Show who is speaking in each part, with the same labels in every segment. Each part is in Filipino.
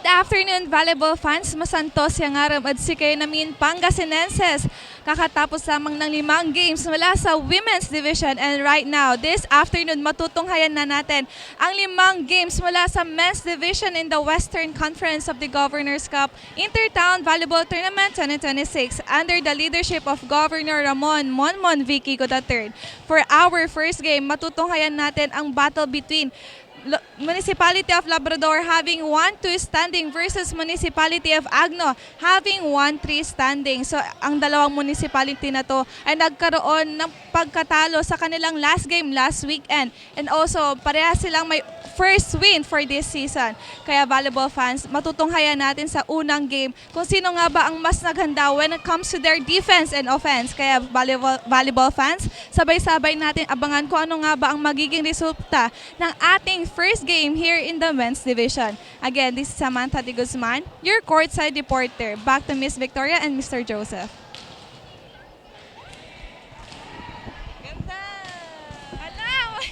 Speaker 1: afternoon, volleyball fans. Masantos yang aram at sikay namin Pangasinenses. Kakatapos lamang ng 5 games mula sa Women's Division. And right now, this afternoon, matutunghayan na natin ang 5 games mula sa Men's Division in the Western Conference of the Governor's Cup Intertown Volleyball Tournament 2026 under the leadership of Governor Ramon Monmon Vicky III. For our first game, matutunghayan natin ang battle between Municipality of Labrador having 1-2 standing versus Municipality of Agno having 1-3 standing. So ang dalawang municipality na to ay nagkaroon ng pagkatalo sa kanilang last game last weekend. And also pareha silang may first win for this season. Kaya volleyball fans, matutunghayan natin sa unang game kung sino nga ba ang mas naghanda when it comes to their defense and offense. Kaya volleyball fans, sabay-sabay natin abangan kung ano nga ba ang magiging resulta ng ating first game here in the men's division. Again, this is Samantha de Guzman, your courtside reporter. Back to Miss Victoria and Mr. Joseph. Ganda! Ala!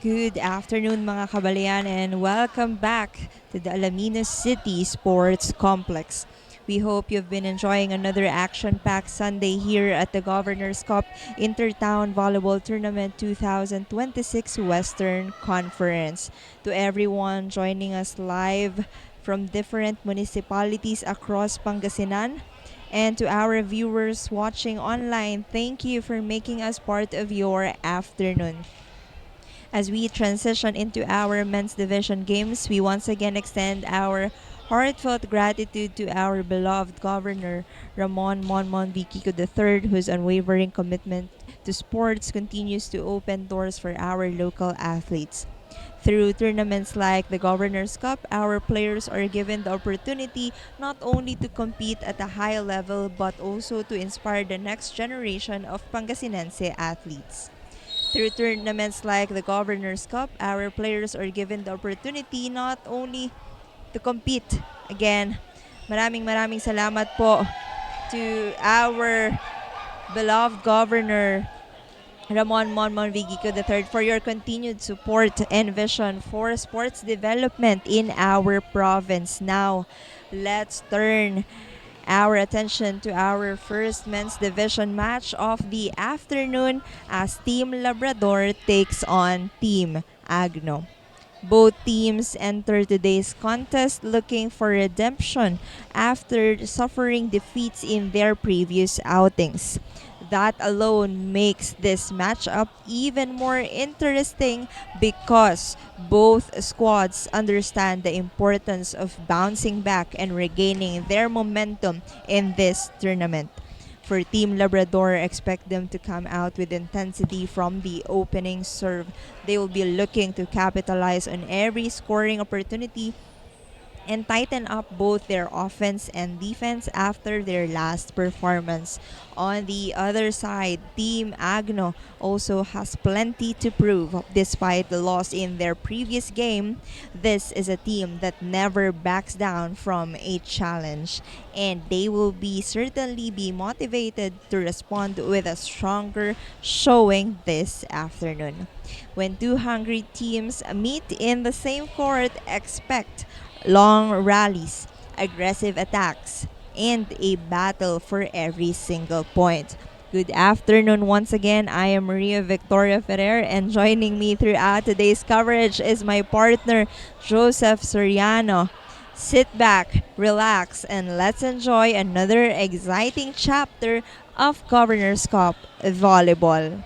Speaker 2: Good afternoon mga kababayan and welcome back to the Alaminos City Sports Complex. We hope you've been enjoying another action-packed Sunday here at the Governor's Cup Intertown Volleyball Tournament 2026 Western Conference. To everyone joining us live from different municipalities across Pangasinan, and to our viewers watching online, thank you for making us part of your afternoon. As we transition into our men's division games, we once again extend our heartfelt gratitude to our beloved Governor Ramon Monmon V. Kiko III, whose unwavering commitment to sports continues to open doors for our local athletes. Through tournaments like the Governor's Cup, our players are given the opportunity not only to compete at a high level but also to inspire the next generation of Pangasinense athletes. Through tournaments like the Governor's Cup, our players are given the opportunity not only to compete. Again, maraming salamat po to our beloved Governor Ramon Monmon Vigico III for your continued support and vision for sports development in our province. Now, let's turn our attention to our first men's division match of the afternoon as Team Labrador takes on Team Agno. Both teams enter today's contest looking for redemption after suffering defeats in their previous outings. That alone makes this matchup even more interesting because both squads understand the importance of bouncing back and regaining their momentum in this tournament. For Team Labrador, expect them to come out with intensity from the opening serve. They will be looking to capitalize on every scoring opportunity and tighten up both their offense and defense after their last performance. On the other side, Team Agno also has plenty to prove despite the loss in their previous game. This is a team that never backs down from a challenge, and they will be certainly be motivated to respond with a stronger showing this afternoon. When two hungry teams meet in the same court, expect long rallies, aggressive attacks, and a battle for every single point. Good afternoon once again. I am Maria Victoria Ferrer, and joining me throughout today's coverage is my partner, Joseph Soriano. Sit back, relax, and let's enjoy another exciting chapter of Governor's Cup Volleyball.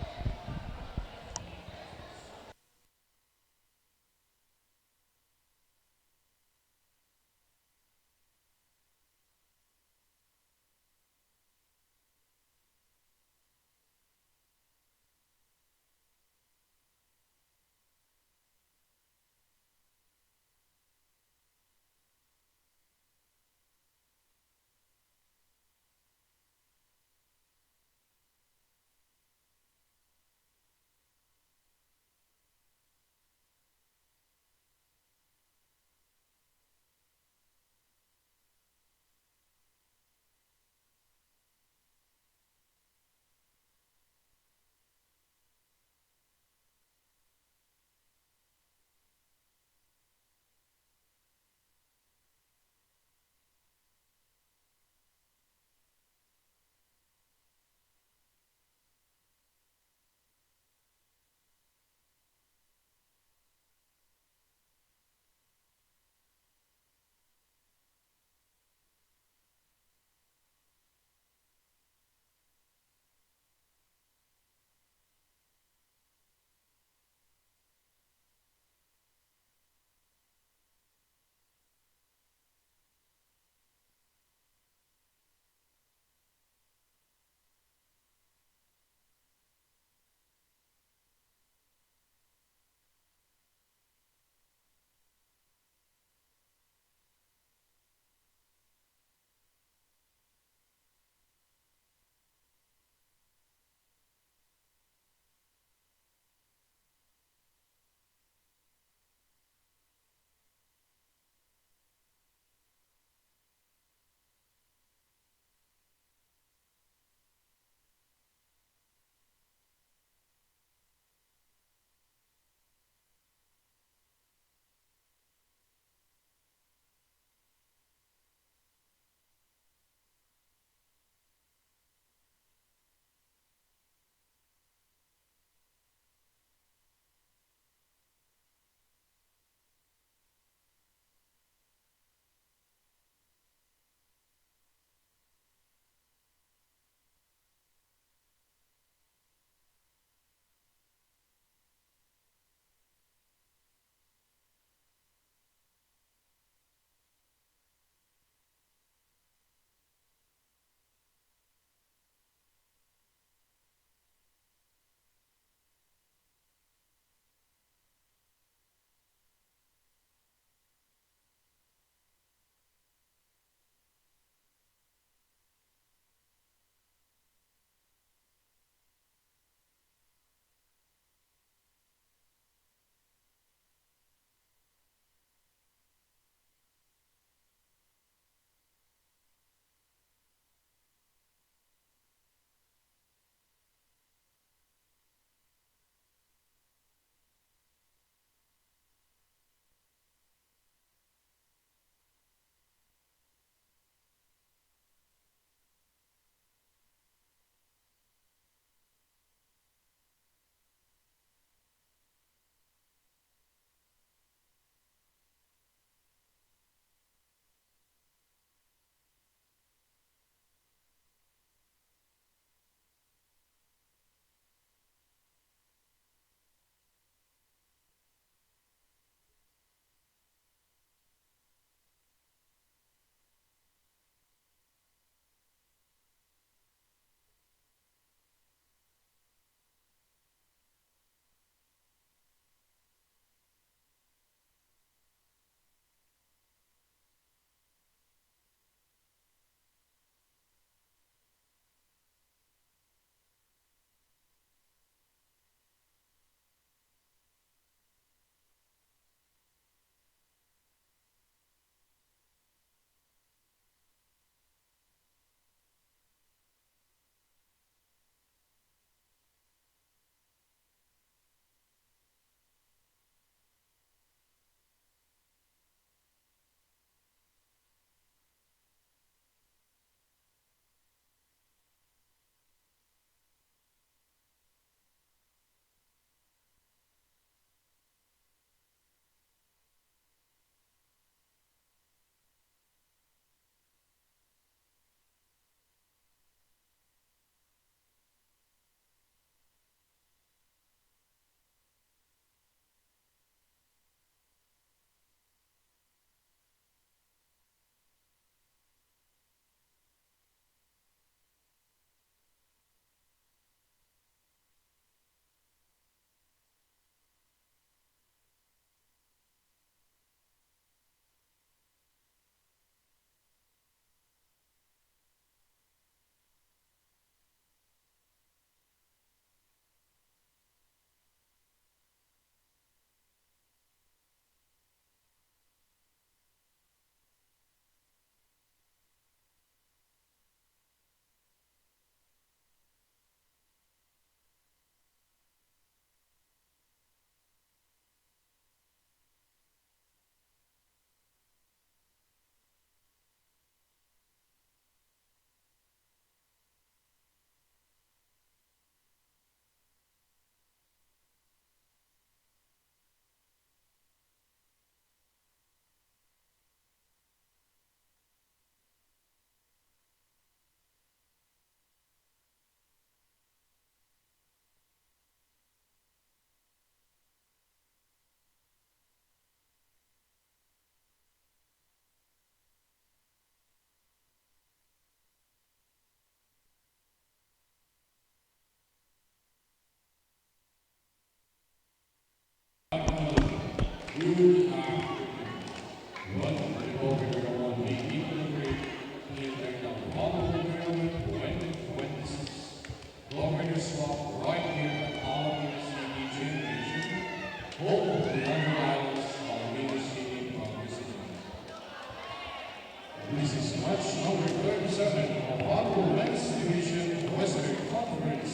Speaker 3: This is match number 37 of Honorable Men's Division Western Conference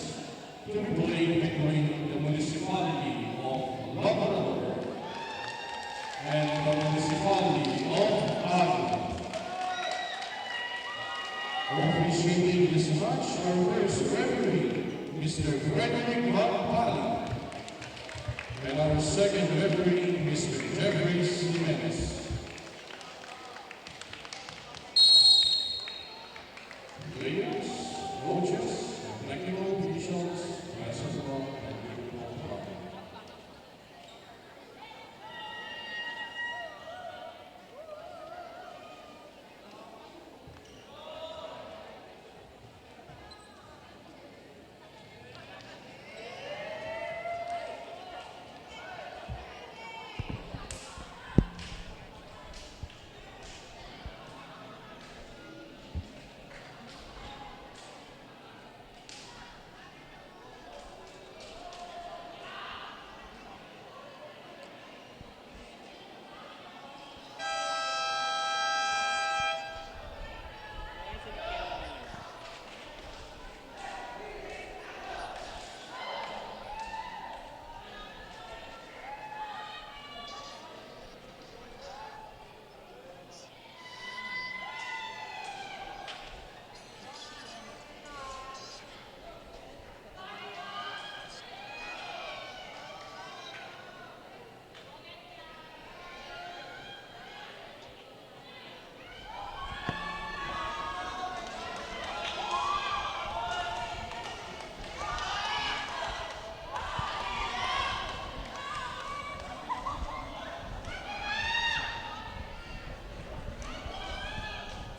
Speaker 3: to be played between the municipality of Labrador and the municipality of Agno. Officiating this match, our first referee, Mr. Frederick Lapali, and our second referee, Mr. Jeffrey Jimenez. Players, coaches, and technical officials, present from the beautiful park.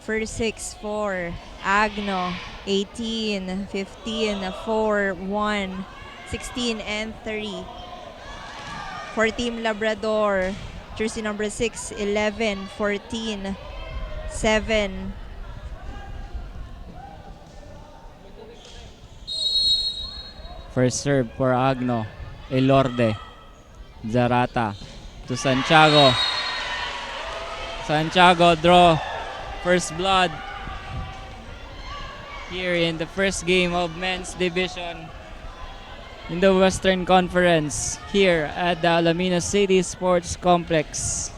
Speaker 2: First 6 for Agno, 18, 15, 4, 1, 16, and 3. For Team Labrador, jersey number 6, 11, 14, 7.
Speaker 4: First serve for Agno, Elorde, Zarata to Santiago. Santiago draw first blood here in the first game of men's division in the Western Conference here at the Alameda City Sports Complex.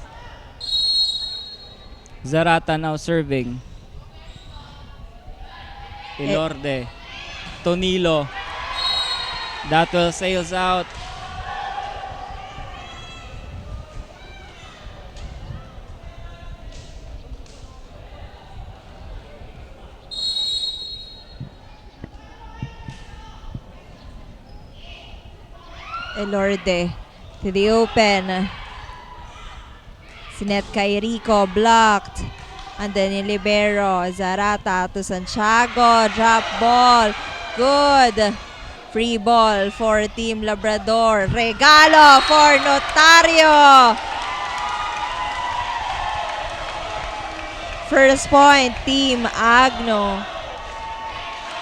Speaker 4: Zarata now serving. Elorde, Tonilo. That will sails out.
Speaker 2: Elorde to the open. Sinet kay Rico, blocked. And then yung libero, Zarata to Santiago, drop ball. Good. Free ball for Team Labrador. Regalo for Notario. First point, Team Agno.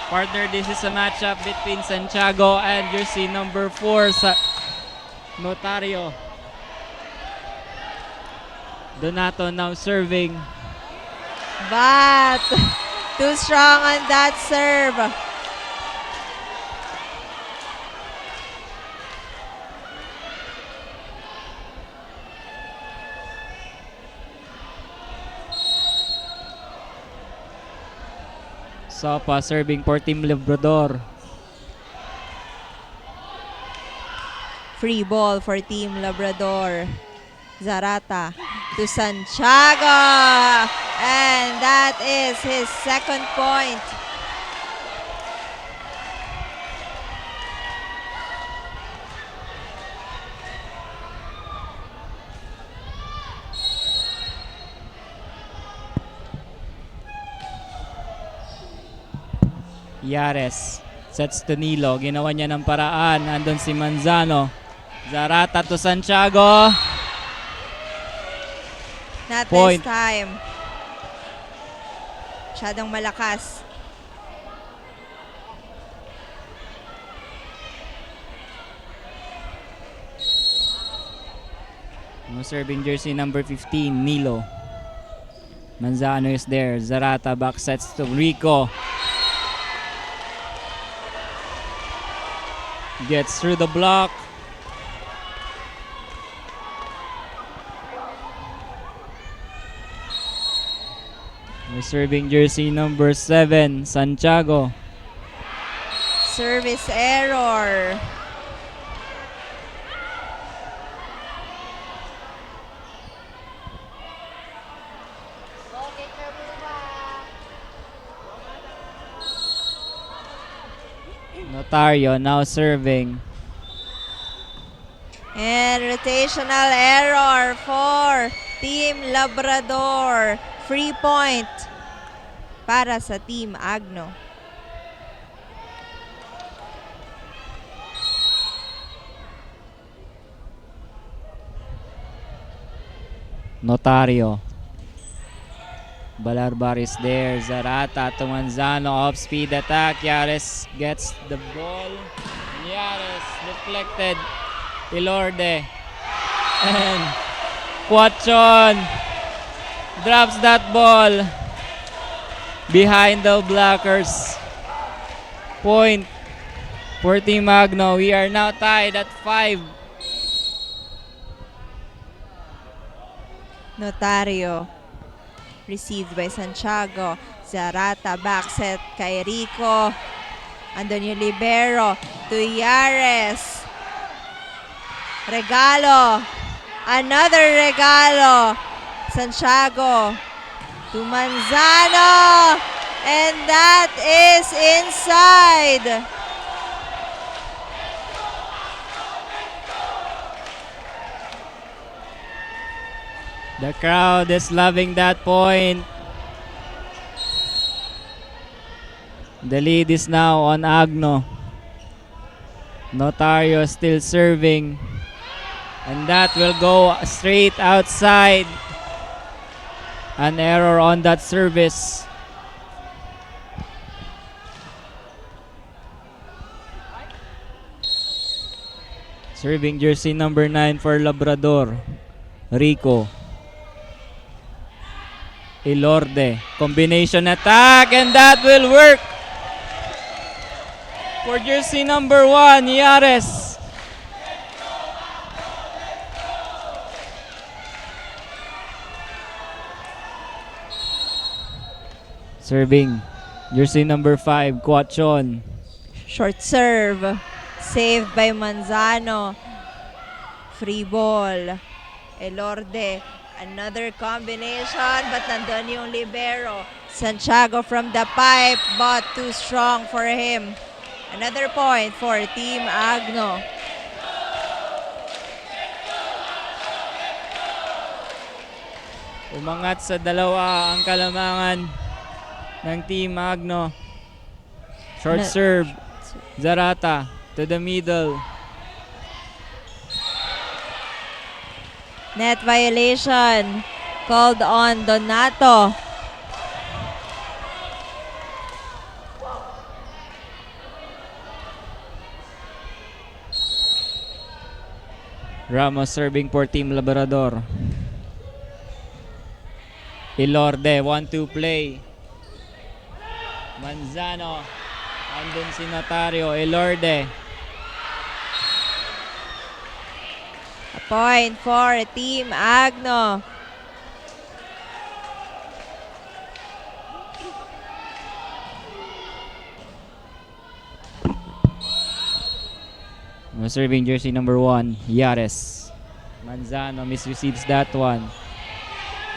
Speaker 4: Partner, this is a matchup between Santiago and jersey number 4 sa Notario. Donato now serving.
Speaker 2: But too strong on that serve.
Speaker 4: Sopa serving for Team Labrador.
Speaker 2: Free ball for Team Labrador. Zarata to Santiago. And that is his second point.
Speaker 4: Yares sets to Nilo. Ginawa niya ng paraan. Andun si Manzano. Zarata to Santiago.
Speaker 2: Not
Speaker 4: Point.
Speaker 2: this time. Masyadong malakas.
Speaker 4: No serving jersey number 15, Nilo. Manzano is there. Zarata back sets to Rico. Gets through the block. No serving jersey number 7, Santiago.
Speaker 2: Service error.
Speaker 4: Notario now serving.
Speaker 2: And rotational error for Team Labrador. Free point para sa Team Agno.
Speaker 4: Notario. Balarbar is there. Zarata to Manzano. Off-speed attack. Yares gets the ball. Yares deflected. Ilorde. And Quachon drops that ball behind the blockers. Point for Team Agno. We are now tied at 5.
Speaker 2: Notario. Received by Santiago. Zarata back set kay Rico. Andun yung libero to Yares. Regalo. Another regalo. Santiago to Manzano. And that is inside.
Speaker 4: The crowd is loving that point. The lead is now on Agno. Notario still serving. And that will go straight outside. An error on that service. Serving jersey number 9 for Labrador, Rico. Ilorde, combination attack, and that will work for jersey number 1, Yares. Serving jersey number 5, Quachon.
Speaker 2: Short serve. Saved by Manzano. Free ball. Elorde. Another combination, but nandun yung libero. Santiago from the pipe, but too strong for him. Another point for Team Agno.
Speaker 4: Umangat sa dalawa ang kalamangan ng Team Agno. Short serve. Zarata to the middle.
Speaker 2: Net violation called on Donato.
Speaker 4: Ramos serving for Team Labrador. Ilorde, 1-2 play. Manzano. Andun si Notario. Ilorde.
Speaker 2: A point for Team Agno.
Speaker 4: Serving jersey number 1, Yares. Manzano misreceives that one.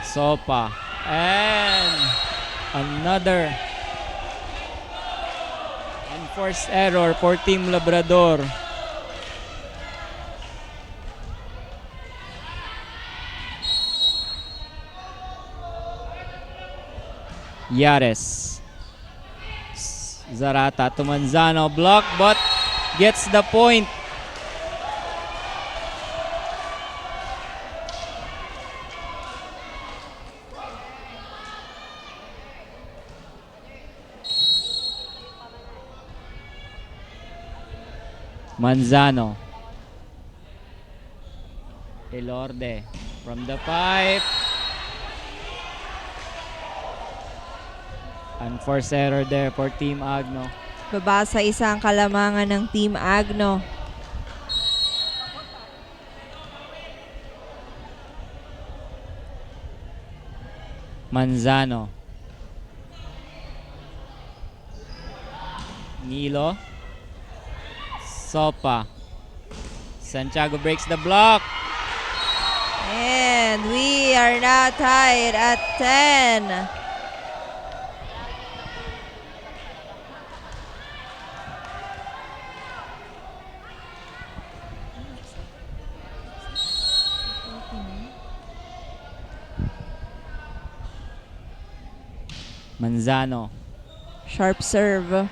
Speaker 4: Sopa. And another enforced error for Team Labrador. Yares. Zarata to Manzano. Block, but gets the point. Manzano. Elorde from the pipe. Unforced error there for Team Agno.
Speaker 2: Baba sa isang kalamangan ng Team Agno.
Speaker 4: Manzano. Nilo. Sopa. Santiago breaks the block.
Speaker 2: And we are now tied at 10.
Speaker 4: Manzano.
Speaker 2: Sharp serve.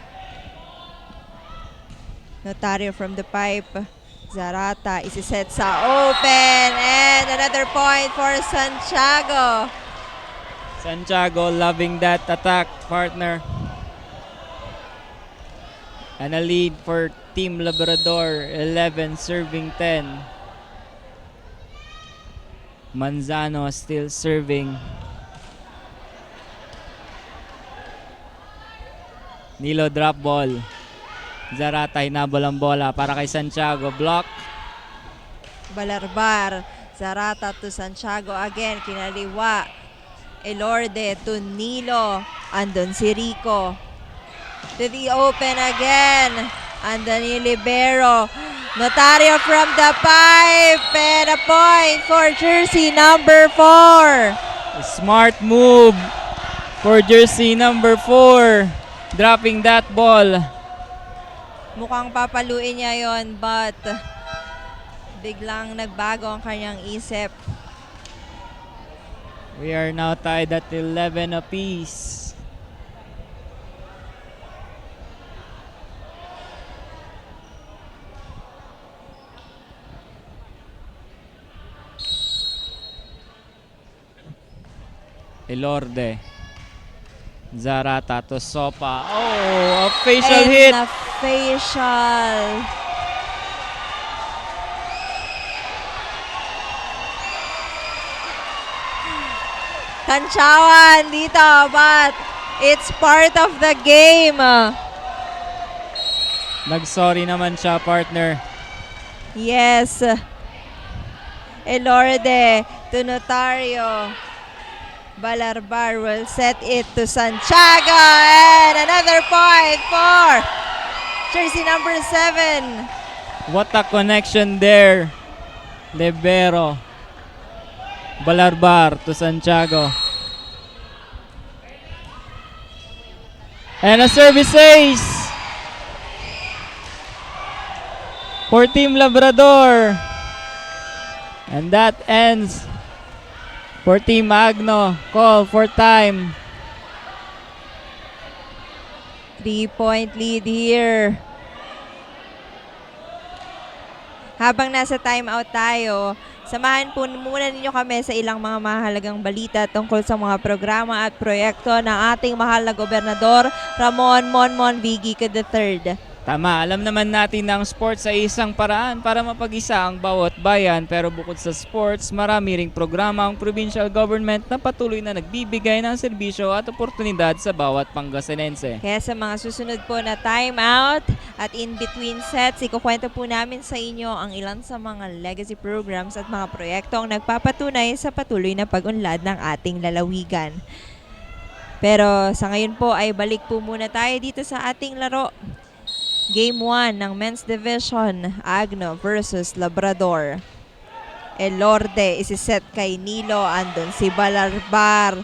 Speaker 2: Notario from the pipe. Zarata isiset sa open. And another point for Santiago.
Speaker 4: Santiago loving that attack, partner. And a lead for Team Labrador, 11 serving 10. Manzano still serving. Nilo drop ball. Zarata hinabol ang bola para kay Santiago. Block.
Speaker 2: Balarbar. Zarata to Santiago again. Kinaliwa. Elorde to Nilo. Andon si Rico. To the open again. Andon yung libero. Notario from the pipe. And a point for jersey number 4.
Speaker 4: A smart move for jersey number 4. Dropping that ball.
Speaker 2: Mukhang papaluin niya yon, but biglang nagbago ang kanyang isip.
Speaker 4: We are now tied at 11 apiece. Elorde. Zarata to Sopa. Oh, a facial
Speaker 2: And
Speaker 4: hit.
Speaker 2: na facial. Kantsawan dito, but it's part of the game.
Speaker 4: Nag-sorry naman siya, partner.
Speaker 2: Yes. Elorde to Notario. Balarbar will set it to Santiago. And another point for jersey number 7.
Speaker 4: What a connection there. Libero. Balarbar to Santiago. And a service ace for Team Labrador. And that ends for Team Agno. Call for time.
Speaker 2: 3-point lead here. Habang nasa timeout tayo, samahan po muna ninyo kami sa ilang mga mahalagang balita tungkol sa mga programa at proyekto ng ating mahal na gobernador, Ramon Monmon V. Gica III.
Speaker 4: Tama, alam naman natin na ang sports ay isang paraan para mapag-isa ang bawat bayan, pero bukod sa sports, marami ring programa ang provincial government na patuloy na nagbibigay ng serbisyo at oportunidad sa bawat Pangasinense.
Speaker 2: Kaya sa mga susunod po na timeout at in-between sets, ikukwento po namin sa inyo ang ilan sa mga legacy programs at mga proyektong nagpapatunay sa patuloy na pag-unlad ng ating lalawigan. Pero sa ngayon po ay balik po muna tayo dito sa ating laro. Game 1 ng Men's Division, Agno versus Labrador. Elorde isiset kay Nilo, andun si Balarbar.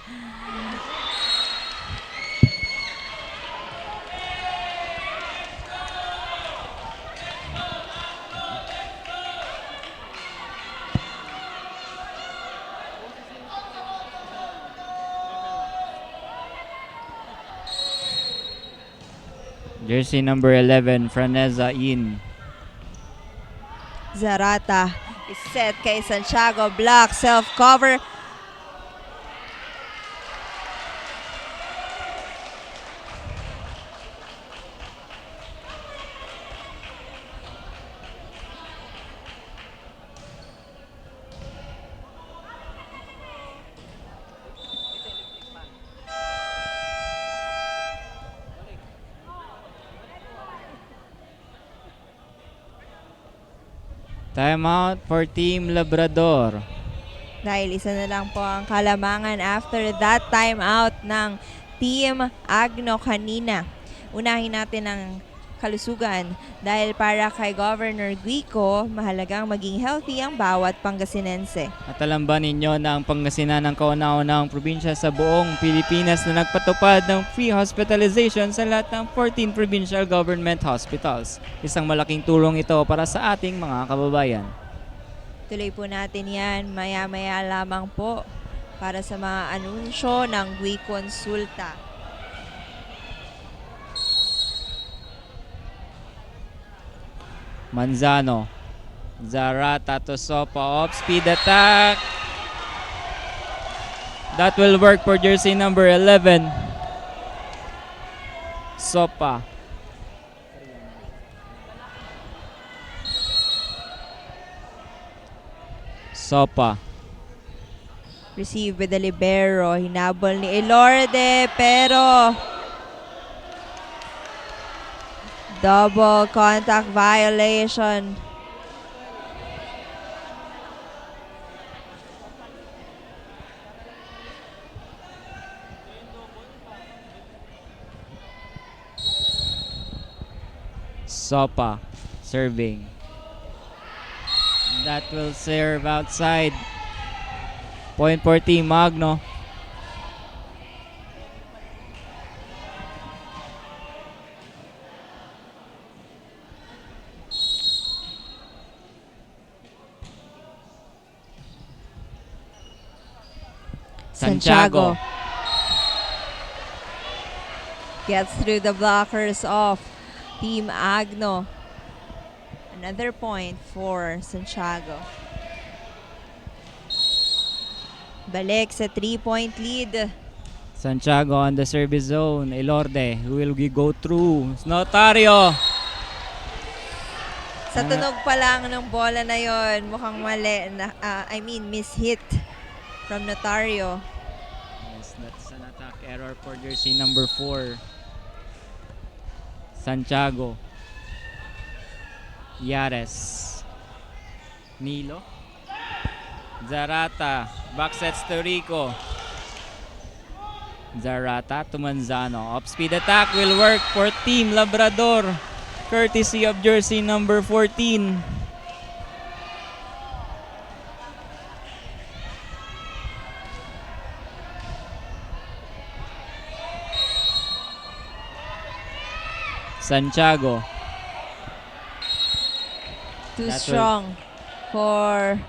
Speaker 4: Jersey number 11, Franeza in.
Speaker 2: Zarata iset kay Santiago, block, self-cover.
Speaker 4: Timeout for Team Labrador.
Speaker 2: Dahil isa na lang po ang kalamangan after that timeout ng Team Agno kanina. Unahin natin ang kalusugan dahil para kay Governor Guico, mahalagang maging healthy ang bawat Pangasinense.
Speaker 4: At alam ba ninyo na ang Pangasinan ang kauna-unahang probinsya sa buong Pilipinas na nagpatupad ng free hospitalization sa lahat ng 14 provincial government hospitals. Isang malaking tulong ito para sa ating mga kababayan.
Speaker 2: Tuloy po natin yan maya-maya lamang po para sa mga anunsyo ng Guiconsulta.
Speaker 4: Manzano. Zarata to Sopa. Off-speed attack. That will work for jersey number 11. Sopa. Sopa.
Speaker 2: Receive with the libero. Hinabol ni Elorde pero double contact violation.
Speaker 4: Sopa serving. That will serve outside. Point for Team Agno. Santiago.
Speaker 2: Gets through the blockers of Team Agno. Another point for Santiago. Balik sa 3-point lead.
Speaker 4: Santiago on the service zone. Elorde will go through. Notario.
Speaker 2: Sa tunog pa lang ng bola na yon, mukhang mali. Miss-hit from Notario.
Speaker 4: Yes, that's an attack error for jersey number 4. Santiago. Yares. Nilo. Zarata. Backsets to Rico. Zarata to Manzano. Off-speed attack will work for Team Labrador. Courtesy of jersey number 14. Santiago.
Speaker 2: Too
Speaker 4: That will-
Speaker 2: strong for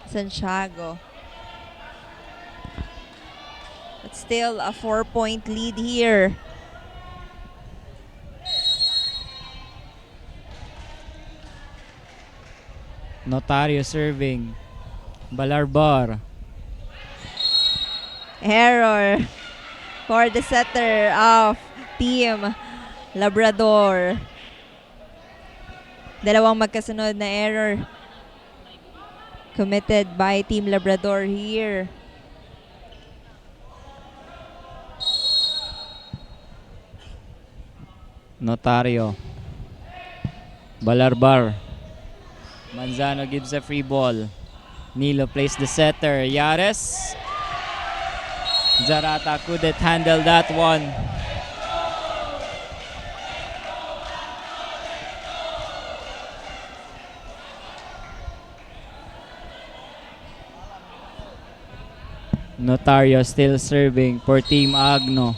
Speaker 2: Santiago. But still a 4-point lead here.
Speaker 4: Notario serving. Balarbar.
Speaker 2: Error for the setter of Team Labrador. Dalawang magkasunod na error committed by Team Labrador here.
Speaker 4: Notario. Balarbar. Manzano gives a free ball. Nilo plays the setter. Yares. Zarata couldn't handle that one. Notario still serving for Team Agno.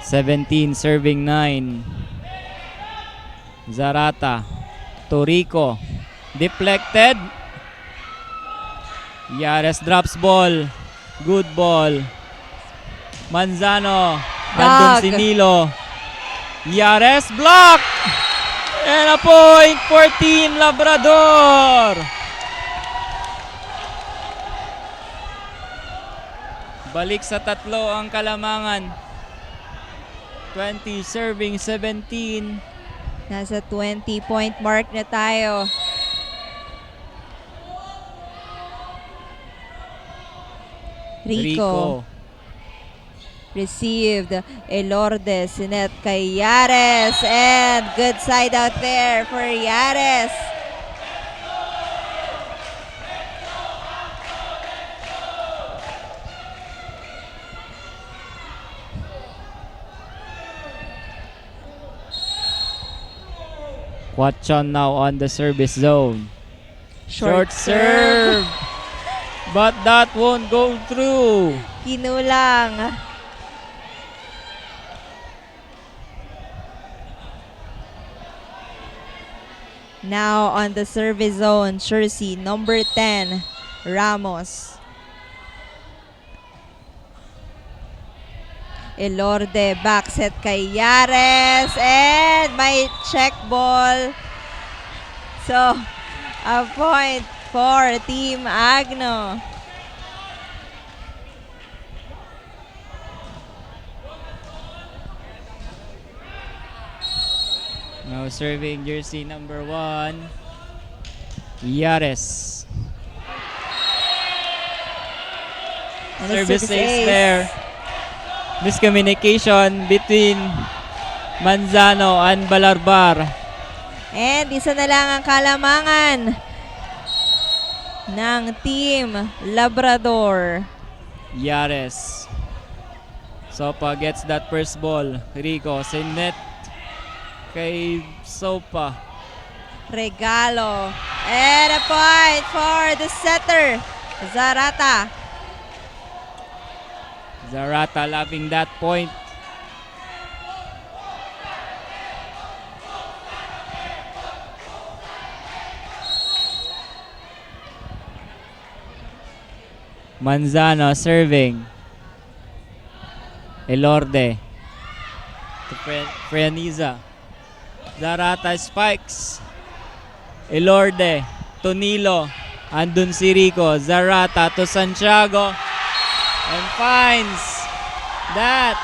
Speaker 4: 17 serving 9. Zarata. Torico. Deflected. Yares drops ball. Good ball. Manzano. Nandun si Nilo. Yares block. And a point for Team Labrador. Balik sa tatlo ang kalamangan. 20 serving 17.
Speaker 2: Nasa 20-point mark na tayo. Rico. received. Elorde, sinet kay Yares, and good side out there for Yares.
Speaker 4: Quachon now on the service zone. Short
Speaker 2: serve.
Speaker 4: serve. But that won't go through.
Speaker 2: Kinulang. Now on the service zone, jersey number 10, Ramos. Elorde, back set kay Yares, and may check ball. So, a point for Team Agno.
Speaker 4: Now serving jersey number 1, Yares.
Speaker 2: And a
Speaker 4: Service
Speaker 2: service
Speaker 4: ace
Speaker 2: ace.
Speaker 4: there. Miscommunication between Manzano and Balarbar.
Speaker 2: And isa na lang ang kalamangan ng Team Labrador.
Speaker 4: Yares. Sopa gets that first ball. Rico, sinet kay Sopa.
Speaker 2: Regalo. And a point for the setter, Zarata.
Speaker 4: Zarata loving that point. Manzano serving. Elorde to Freaniza. Zarata spikes. Elorde to Nilo. Andun si Rico. Zarata to Santiago. And finds that.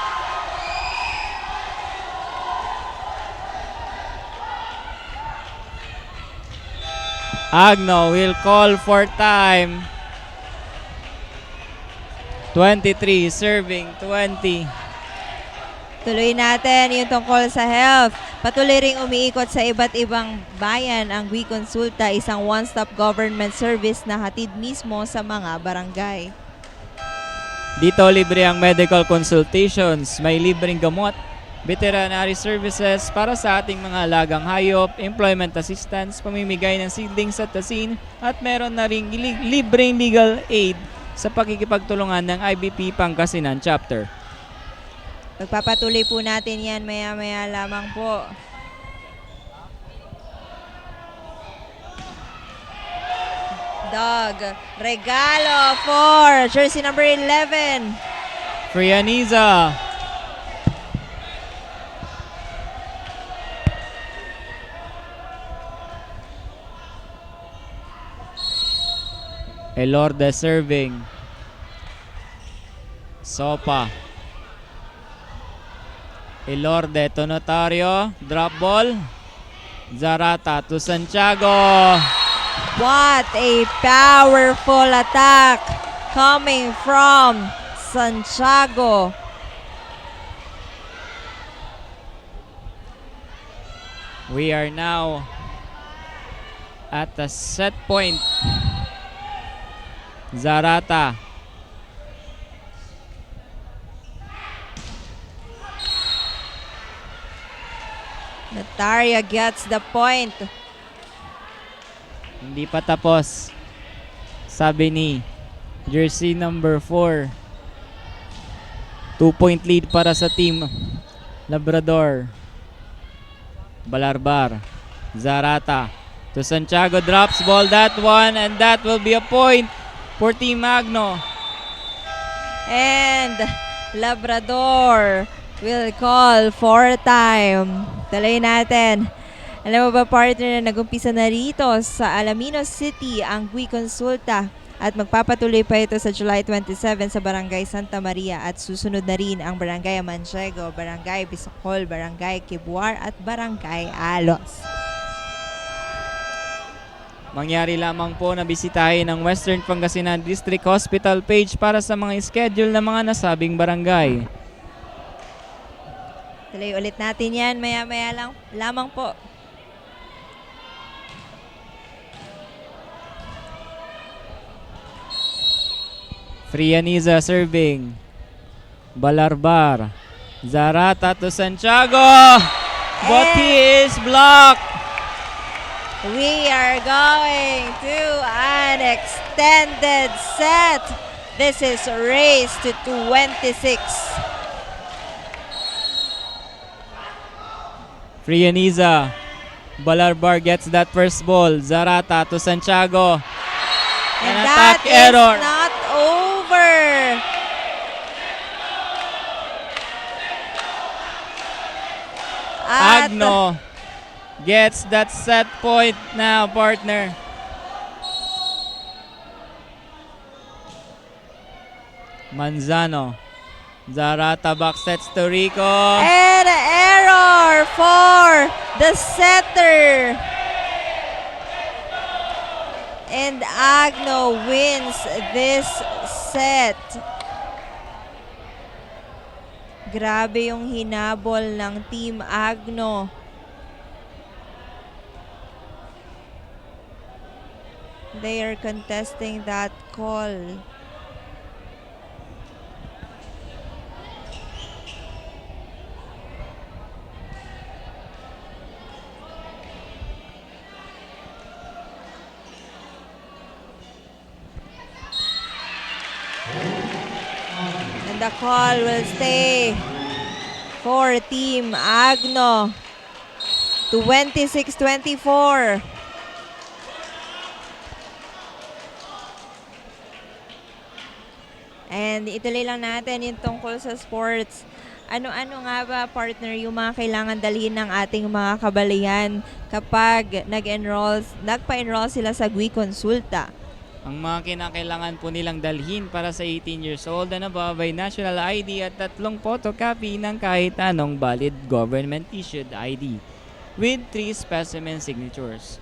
Speaker 4: Agno will call for time. 23 serving 20.
Speaker 2: Tuloy natin yung tungkol sa health. Patuloy ring umiikot sa iba't ibang bayan ang WeConsulta, isang one-stop government service na hatid mismo sa mga barangay.
Speaker 4: Dito libre ang medical consultations, may libreng gamot, veterinary services para sa ating mga alagang hayop, employment assistance, pamimigay ng seedlings at asin, at meron na ring libreng legal aid sa pakikipagtulungan ng IBP Pangasinan Chapter.
Speaker 2: Pagpapatuloy po natin yan maya-maya lamang po. Dog, regalo for jersey number 11.
Speaker 4: Freaniza. Elorde serving. Sopa. Elorde to Notario. Drop ball. Zarata to Santiago.
Speaker 2: What a powerful attack coming from Santiago.
Speaker 4: We are now at the set point. Zarata.
Speaker 2: Nataria gets the point.
Speaker 4: Hindi pa tapos. Sabi ni jersey number 4. 2-point lead para sa team Labrador. Balarbar. Zarata to Santiago, drops ball, that one, and that will be a point for Team Agno.
Speaker 2: And Labrador will call for time. Tuloy natin. Alam mo ba, partner, na nag-umpisa na rito sa Alaminos City ang WeConsulta at magpapatuloy pa ito sa July 27 sa Barangay Santa Maria at susunod na rin ang Barangay Manchego, Barangay Bisacol, Barangay Kibuar at Barangay Alos.
Speaker 4: Mangyari lamang po na bisitahin ang Western Pangasinan District Hospital page para sa mga schedule ng mga nasabing barangay.
Speaker 2: Tuloy ulit natin yan. Maya-maya lang lamang po.
Speaker 4: Frianiza serving. Balarbar. Zarata to Santiago. But he is blocked.
Speaker 2: We are going to an extended set. This is a race to 26.
Speaker 4: Frianiza. Balarbar gets that first ball. Zarata to Santiago.
Speaker 2: And
Speaker 4: An
Speaker 2: that
Speaker 4: attack
Speaker 2: is
Speaker 4: error.
Speaker 2: not over. At
Speaker 4: Agno gets that set point now, partner. Manzano. Zarata back sets to Rico.
Speaker 2: and error for the setter. And Agno wins this set. Grabe yung hinabol ng Team Agno. They are contesting that call. And the call will stay for Team Agno. 26-24. And ituloy lang natin yung tungkol sa sports. Ano-ano nga ba, partner, yung mga kailangan dalhin ng ating mga kabalayan kapag nagpa-enroll sila sa GWI Consulta?
Speaker 4: Ang mga kinakailangan po nilang dalhin para sa 18 years old and above ay national ID at 3 photocopy ng kahit anong valid government-issued ID with 3 specimen signatures.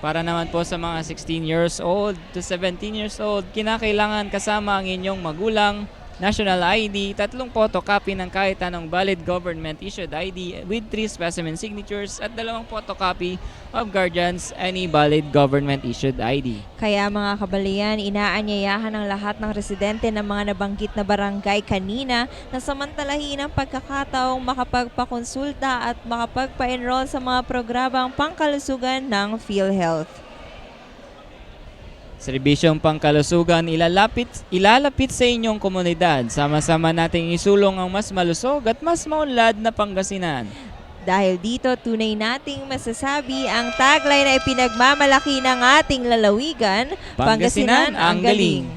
Speaker 4: Para naman po sa mga 16 years old to 17 years old, kinakailangan kasama ang inyong magulang, national ID, 3 photocopy ng kahit anong valid government-issued ID with 3 specimen signatures at 2 photocopy of guardians any valid government-issued ID.
Speaker 2: Kaya mga kabalayan, inaanyayahan ng lahat ng residente ng mga nabanggit na barangay kanina na samantalahin ang pagkakataong makapagpakonsulta at makapagpa-enroll sa mga programang pangkalusugan ng PhilHealth.
Speaker 4: Serbisyong pangkalusugan ilalapit sa inyong komunidad. Sama-sama nating isulong ang mas malusog at mas maunlad na Pangasinan.
Speaker 2: Dahil dito, tunay nating masasabi ang tagline na ipinagmamalaki ng ating lalawigan,
Speaker 4: Pangasinan ang galing.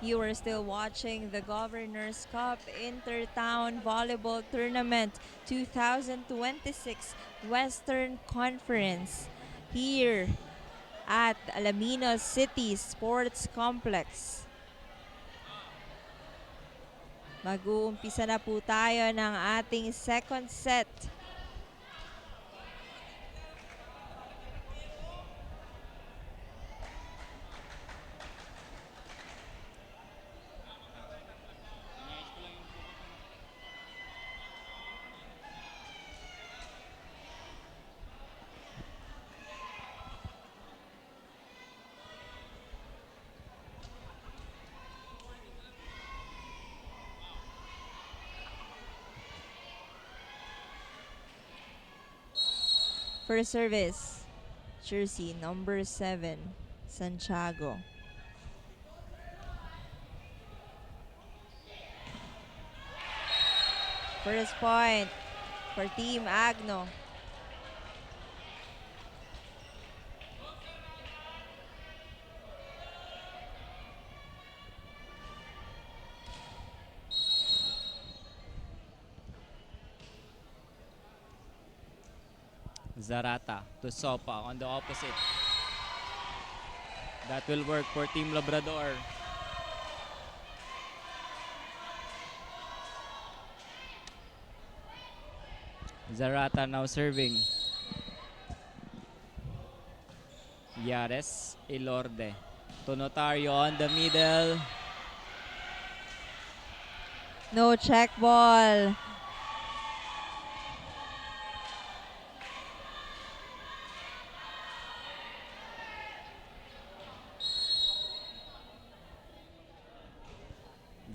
Speaker 2: You are still watching the Governor's Cup Intertown Volleyball Tournament 2026 Western Conference here at Alaminos City Sports Complex. Mag-uumpisa na po tayo ng ating second set. First service, jersey number 7, Santiago. First point for Team Agno.
Speaker 4: Zarata to Sopa on the opposite. That will work for Team Labrador. Zarata now serving. Yares, Ilorde. To Notario on the middle.
Speaker 2: No check ball.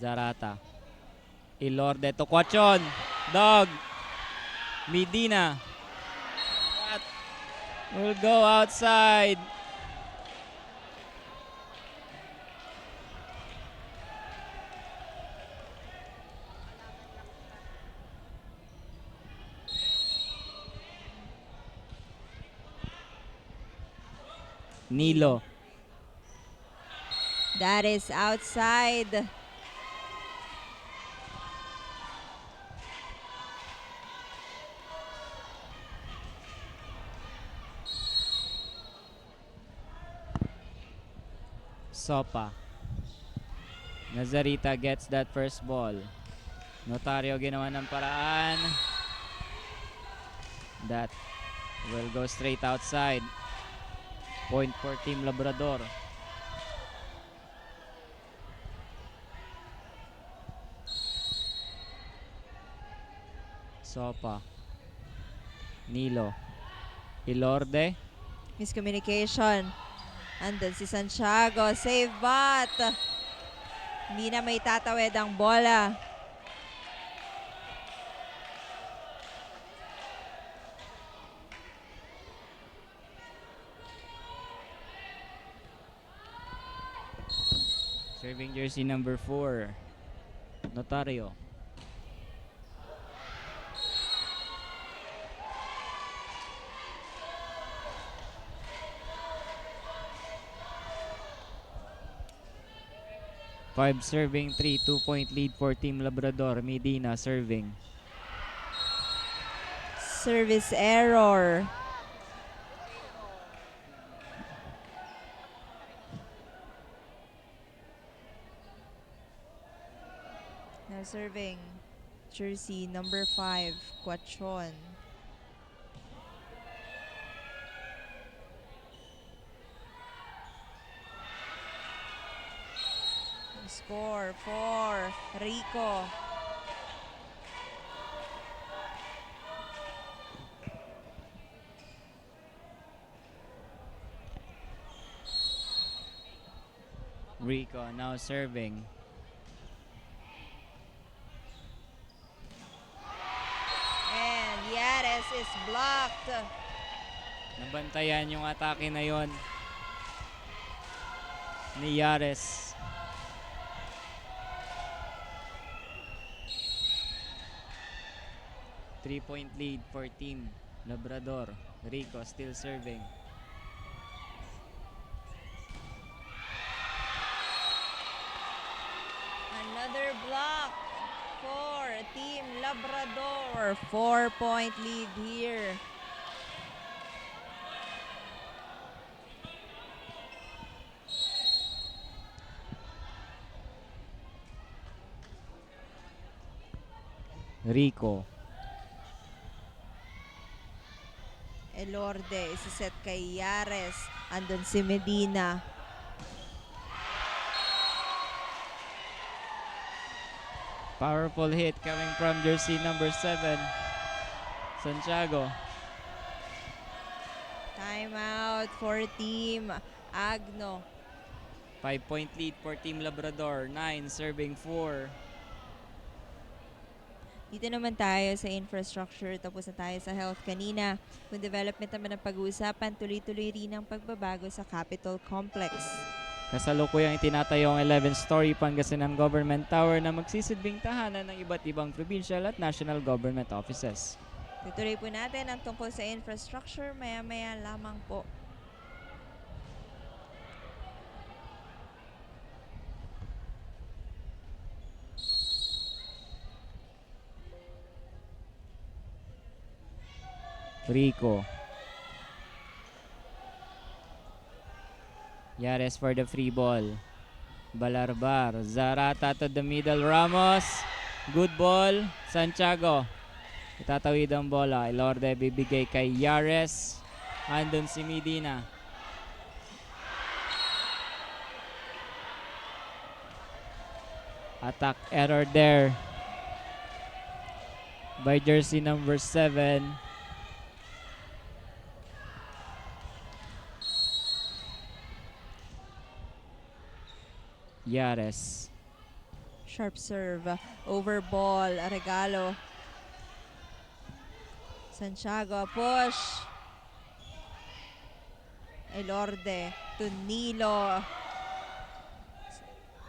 Speaker 4: Zarata. Ilorde to Quachon. Dog. Medina. That will go outside. Nilo.
Speaker 2: That is outside.
Speaker 4: Sopa. Nazarita gets that first ball. Notario ginawa ng paraan. That will go straight outside. Point for Team Labrador. Sopa. Nilo. Ilorde.
Speaker 2: Miscommunication. Andun si Santiago. Save but hindi na may tatawid ang bola.
Speaker 4: Serving jersey number 4. Notario. Five serving, 3, 2-point lead for Team Labrador. Medina serving.
Speaker 2: Service error. Now serving jersey number 5, Quachon. Score 4, Rico.
Speaker 4: Rico now serving.
Speaker 2: And Yares is blocked.
Speaker 4: Nabantayan yung atake na yon ni Yares. Three-point lead for Team Labrador. Rico still serving.
Speaker 2: Another block for Team Labrador. 4-point lead here.
Speaker 4: Rico.
Speaker 2: Elorde, isiset kay Yares. Andun si Medina.
Speaker 4: Powerful hit coming from jersey number 7. Santiago.
Speaker 2: Timeout for Team Agno.
Speaker 4: 5-point lead for Team Labrador. 9 serving 4.
Speaker 2: Dito naman tayo sa infrastructure, tapos na tayo sa health kanina. Kung development naman ang pag-uusapan, tuloy-tuloy rin ang pagbabago sa Capitol Complex.
Speaker 4: Kasalukuyang itinatayo ang 11-story Pangasinan Government Tower na magsisilbing tahanan ng iba't ibang provincial at national government offices.
Speaker 2: Tutuloy po natin ang tungkol sa infrastructure maya-maya lamang po.
Speaker 4: Rico. Yares for the free ball. Balarbar. Zarata to the middle. Ramos. Good ball. Santiago. Itatawid ang bola. Elorde bibigay kay Yares. Andun si Medina. Attack error there by jersey number 7. Yares.
Speaker 2: Sharp serve. Over ball. Regalo. Santiago. Push. Elorde. To Nilo.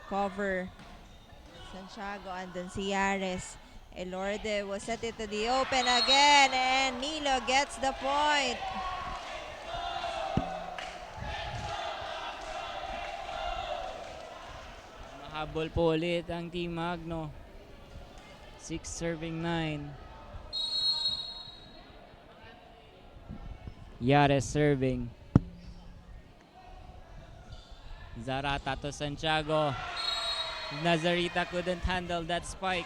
Speaker 2: Cover. Santiago. Andun si Yares. Elorde will set it to the open again. And Nilo gets the point.
Speaker 4: Mahabol po ulit ang Team Magno. 6 serving 9. Yares serving. Zarata to Santiago. Nazarita couldn't handle that spike.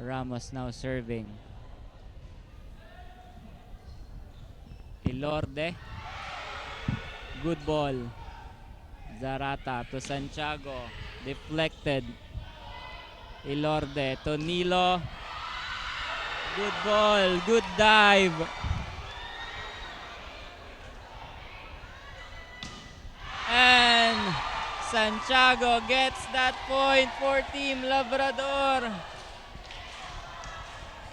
Speaker 4: Ramos now serving. Elorde. Good ball. Zarata to Santiago. Deflected. Elorde to Nilo. Good ball. Good dive. And Santiago gets that point for Team Labrador.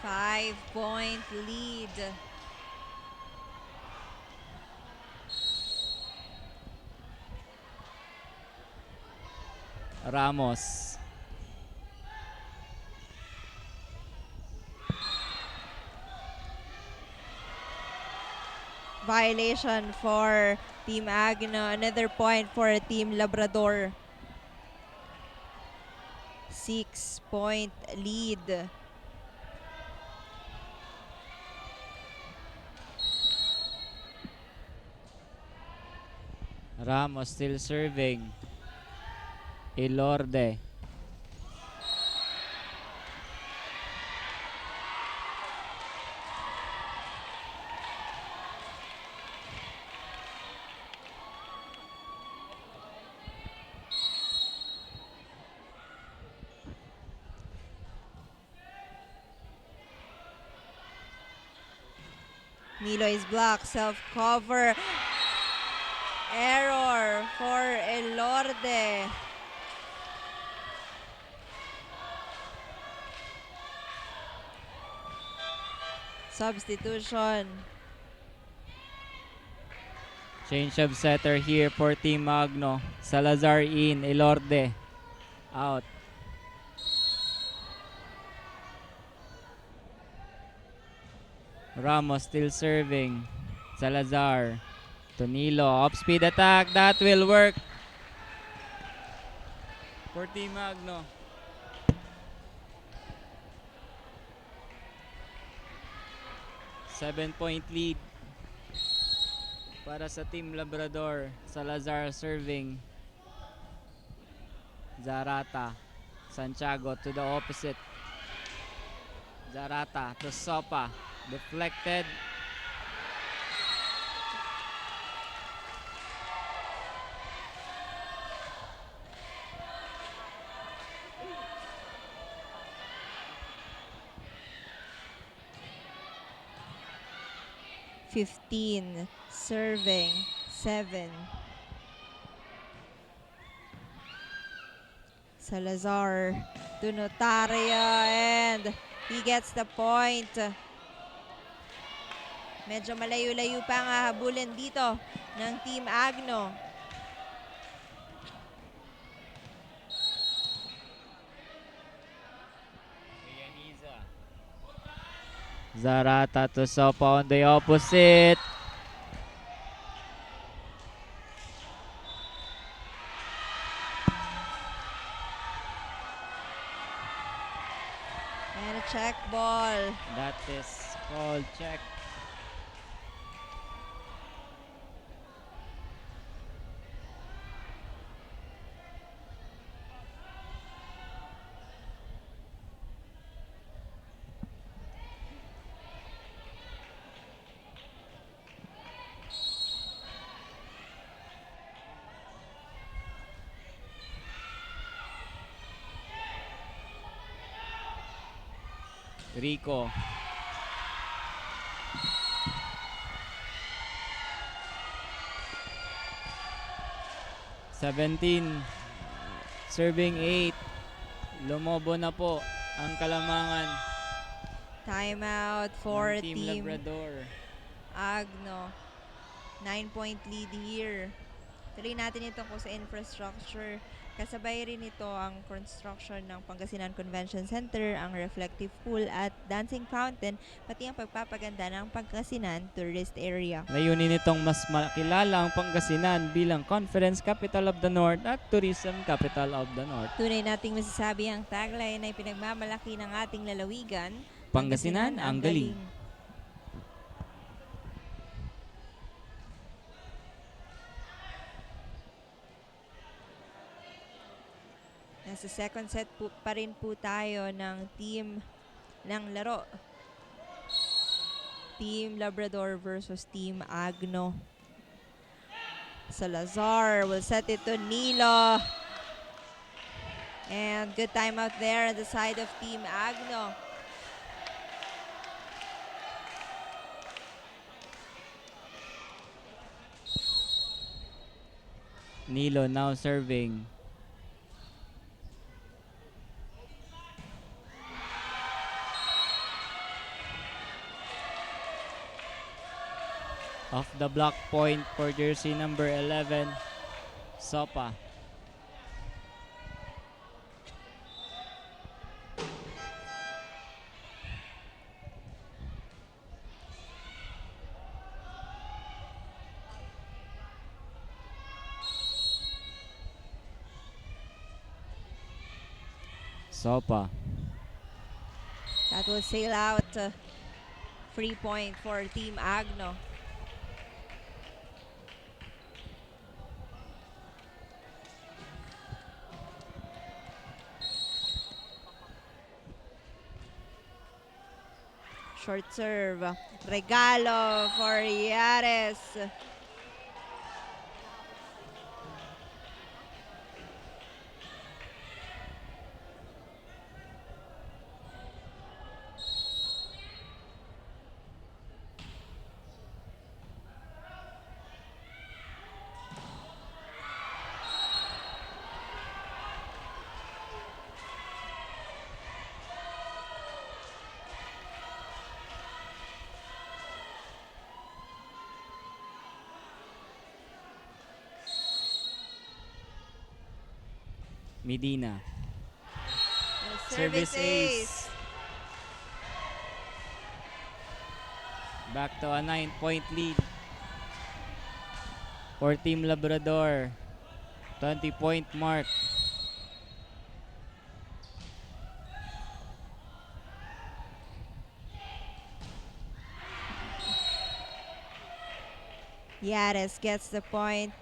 Speaker 2: 5-point lead.
Speaker 4: Ramos.
Speaker 2: Violation for Team Agno. Another point for Team Labrador. 6-point lead.
Speaker 4: Ramos still serving. Elorde.
Speaker 2: Nilo is blocked. Self-cover. Error for Elorde. Substitution.
Speaker 4: Change of setter here for Team Magno. Salazar in. Elorde out. Ramos still serving. Salazar. Tonilo. Off-speed attack. That will work for Team Magno. Seven-point lead para sa Team Labrador. Salazar serving. Zarata. Santiago to the opposite. Zarata to Sopa. Deflected.
Speaker 2: $15 serving 7. Salazar to Notario and he gets the point. Medyo malayo-layo pa nga habulin dito ng Team Agno.
Speaker 4: Zarata to Sopa on the opposite.
Speaker 2: And a check ball.
Speaker 4: That is called check. Rico. Serving 8. Lumobo na po ang Kalamangan
Speaker 2: Timeout for
Speaker 4: ng Team
Speaker 2: Team
Speaker 4: Labrador.
Speaker 2: Agno. 9-point lead here. Tuloy natin ito po sa infrastructure. Kasabay rin ito ang construction ng Pangasinan Convention Center, ang reflective pool at dancing fountain, pati ang pagpapaganda ng Pangasinan Tourist Area.
Speaker 4: Layunin nitong mas makilala ang Pangasinan bilang Conference Capital of the North at Tourism Capital of the North.
Speaker 2: Tunay nating masasabi ang tagline ay pinagmamalaki ng ating lalawigan.
Speaker 4: Pangasinan ang galing.
Speaker 2: Nasa second set pa rin po tayo ng team ng laro. Team Labrador versus Team Agno. Salazar will set it to Nilo. And good time out there on the side of Team Agno.
Speaker 4: Nilo now serving. Off the block point for jersey number 11, Sopa. Sopa.
Speaker 2: That will sail out. Free point for Team Agno. Short serve. Regalo for Yares.
Speaker 4: Medina.
Speaker 2: Service ace.
Speaker 4: Back to a 9-point lead for Team Labrador. 20-point mark.
Speaker 2: Yares gets the point.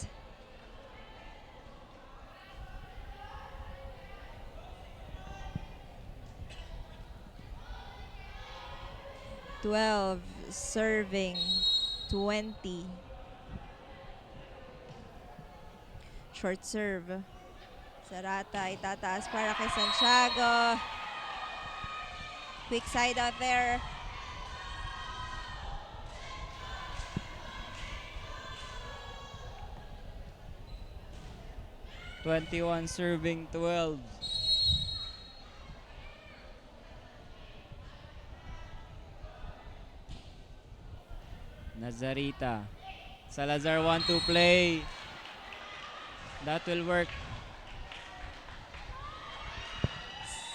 Speaker 2: Twelve serving 20. Short serve. Sarata itataas para kay Santiago. Quick side out there.
Speaker 4: #21 serving 12. Nazarita. Salazar 1-2 play. That will work.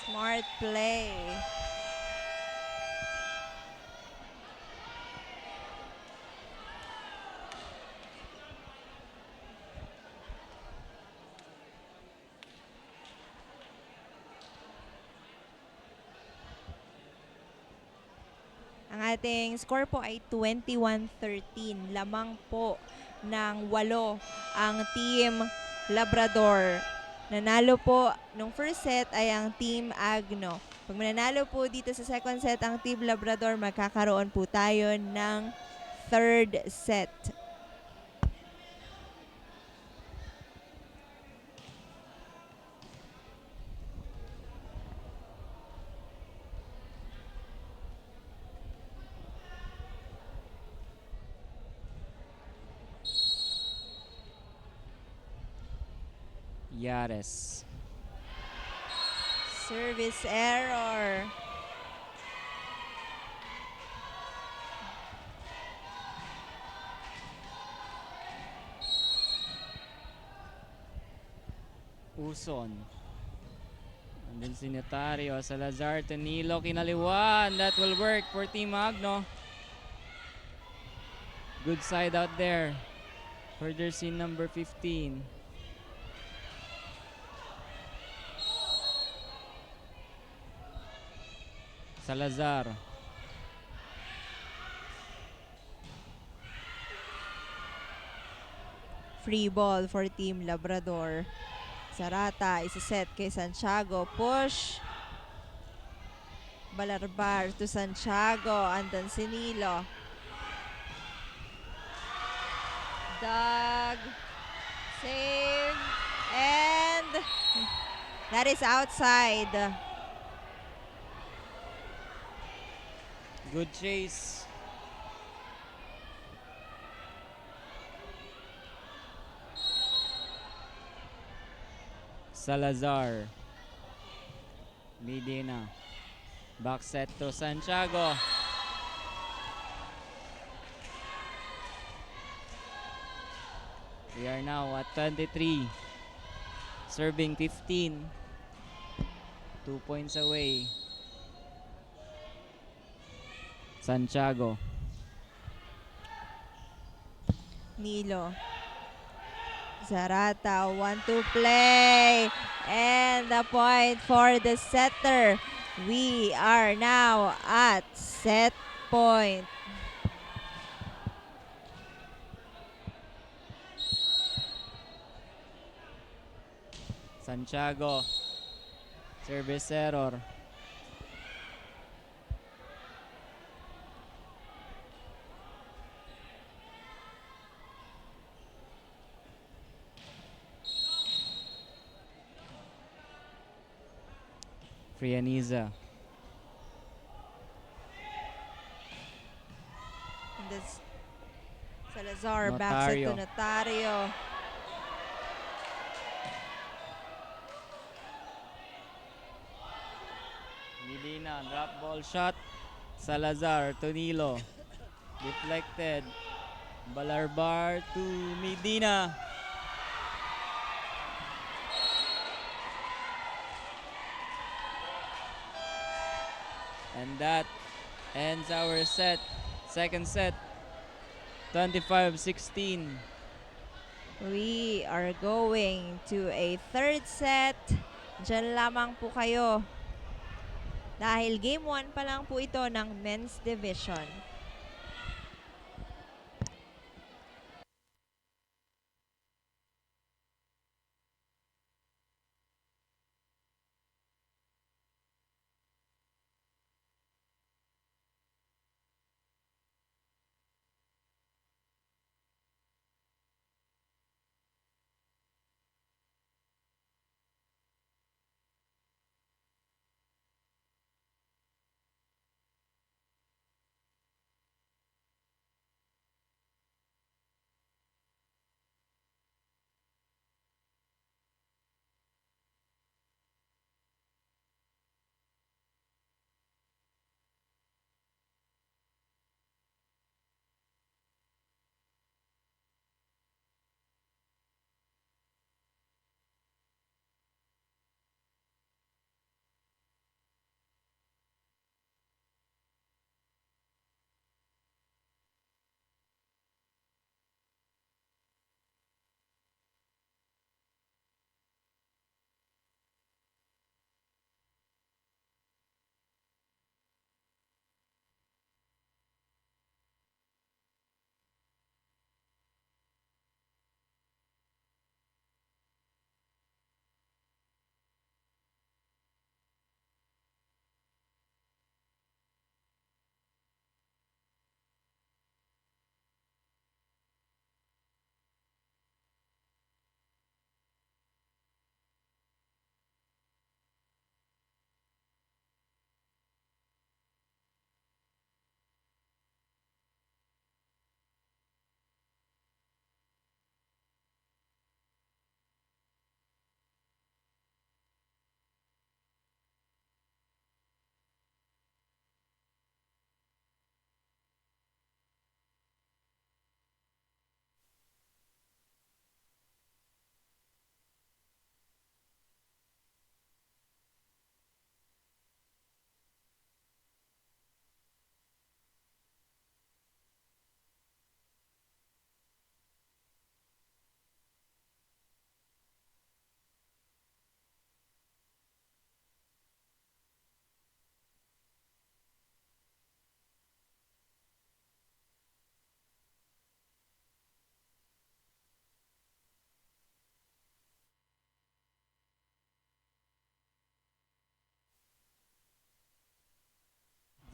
Speaker 2: Smart play. ating score po ay 21-13. Lamang po ng 8 ang Team Labrador. Nanalo po nung first set ay ang Team Agno. Pag mananalo po dito sa second set ang Team Labrador, magkakaroon po tayo ng third set.
Speaker 4: Yares.
Speaker 2: Service error.
Speaker 4: Uson. And then si Notario, Salazar, Tonilo, kinaliwa. And that will work for Team Agno. Good side out there for jersey number 15. Salazar.
Speaker 2: Free ball for Team Labrador. Zarata, isa-set kay Santiago. Push. Balarbar to Santiago. Andan si Nilo. Doug. Save. And that is outside.
Speaker 4: Good chase. Salazar. Medina. Back set to Santiago. We are now at 23. Serving 15. 2 points away. Santiago.
Speaker 2: Nilo. Zarata, 1-2 play. And the point for the setter. We are now at set point.
Speaker 4: Santiago. Service error. Frianiza.
Speaker 2: And this Salazar backs it to
Speaker 4: Notario.
Speaker 2: Notario.
Speaker 4: Medina, drop ball shot. Salazar, Tonilo. Deflected. Balarbar to Medina. And that ends our set. Second set. 25-16.
Speaker 2: We are going to a third set. Diyan lamang po kayo. Dahil game 1 pa lang po ito ng men's division.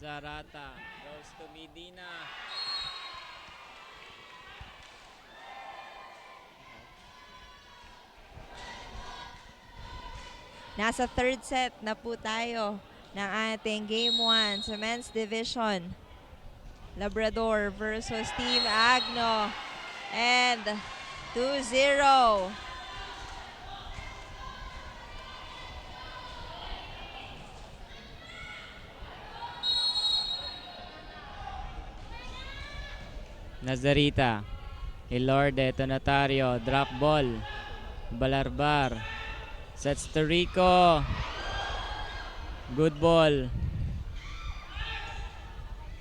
Speaker 4: Zarata goes to Medina.
Speaker 2: Nasa third set na po tayo ng ating Game 1 sa Men's Division. Labrador versus Team Agno. And 2-0.
Speaker 4: Nazarita. Ilorde to Notario. Drop ball. Balarbar. Sets to Rico. Good ball.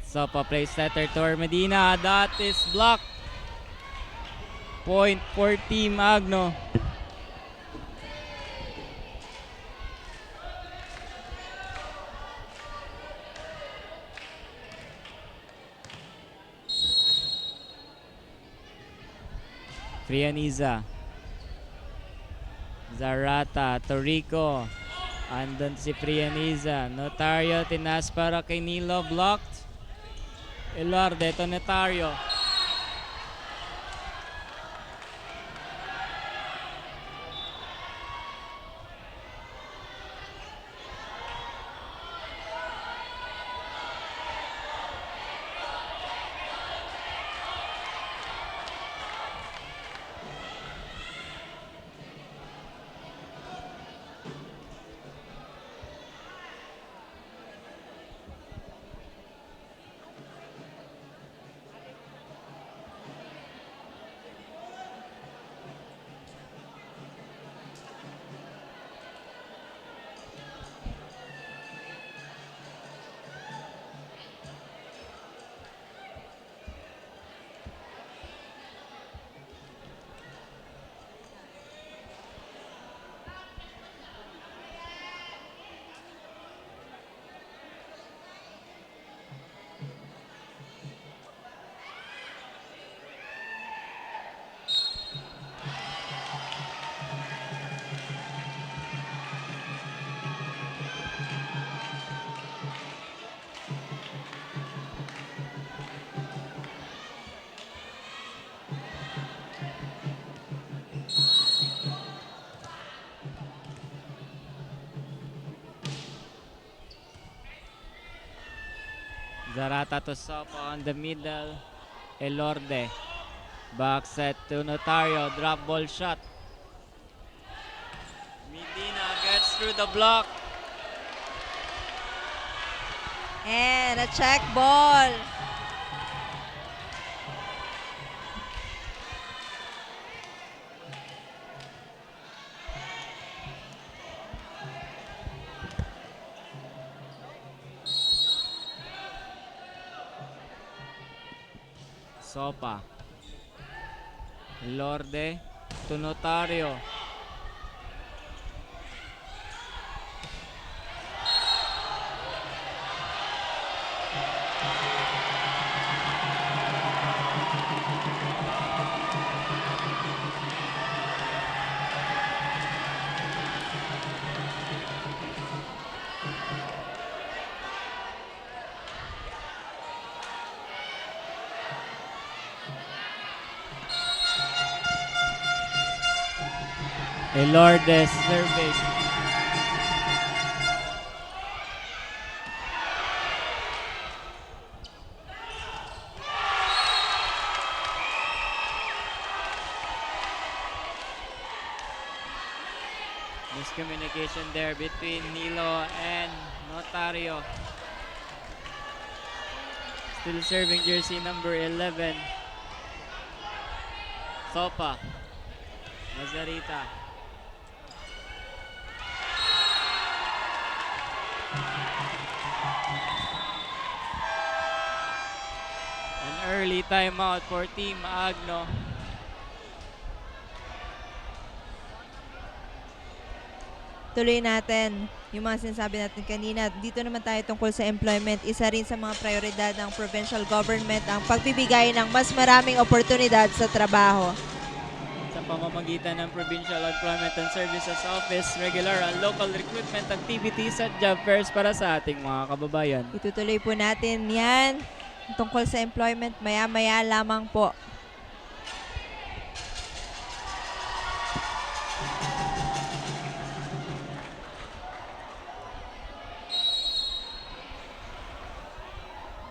Speaker 4: Sopa plays setter to Medina. That is blocked. Point for Team Agno. Frianiza. Zarata, Torico. Andun si Frianiza. Notario, tinas para kay Nilo. Blocked. Ilorde to Notario. Zarata to Sopa on the middle. Elorde. Back set to Notario. Drop ball shot. Medina gets through the block.
Speaker 2: And a check ball.
Speaker 4: Sopa. Lorde to Notario. Elorde serving. Miscommunication there between Nilo and Notario. Still serving jersey number 11. Sopa. Nazarita. An early timeout for Team Agno.
Speaker 2: Tuloy natin yung mga sinasabi natin kanina. Dito naman tayo tungkol sa employment. Isa rin sa mga prioridad ng provincial government ang pagbibigay ng mas maraming oportunidad sa trabaho.
Speaker 4: Sa sa pamamagitan ng Provincial Employment and Services Office, regular and local recruitment activities at job fairs para sa ating mga kababayan.
Speaker 2: Itutuloy po natin yan tungkol sa employment maya-maya lamang po.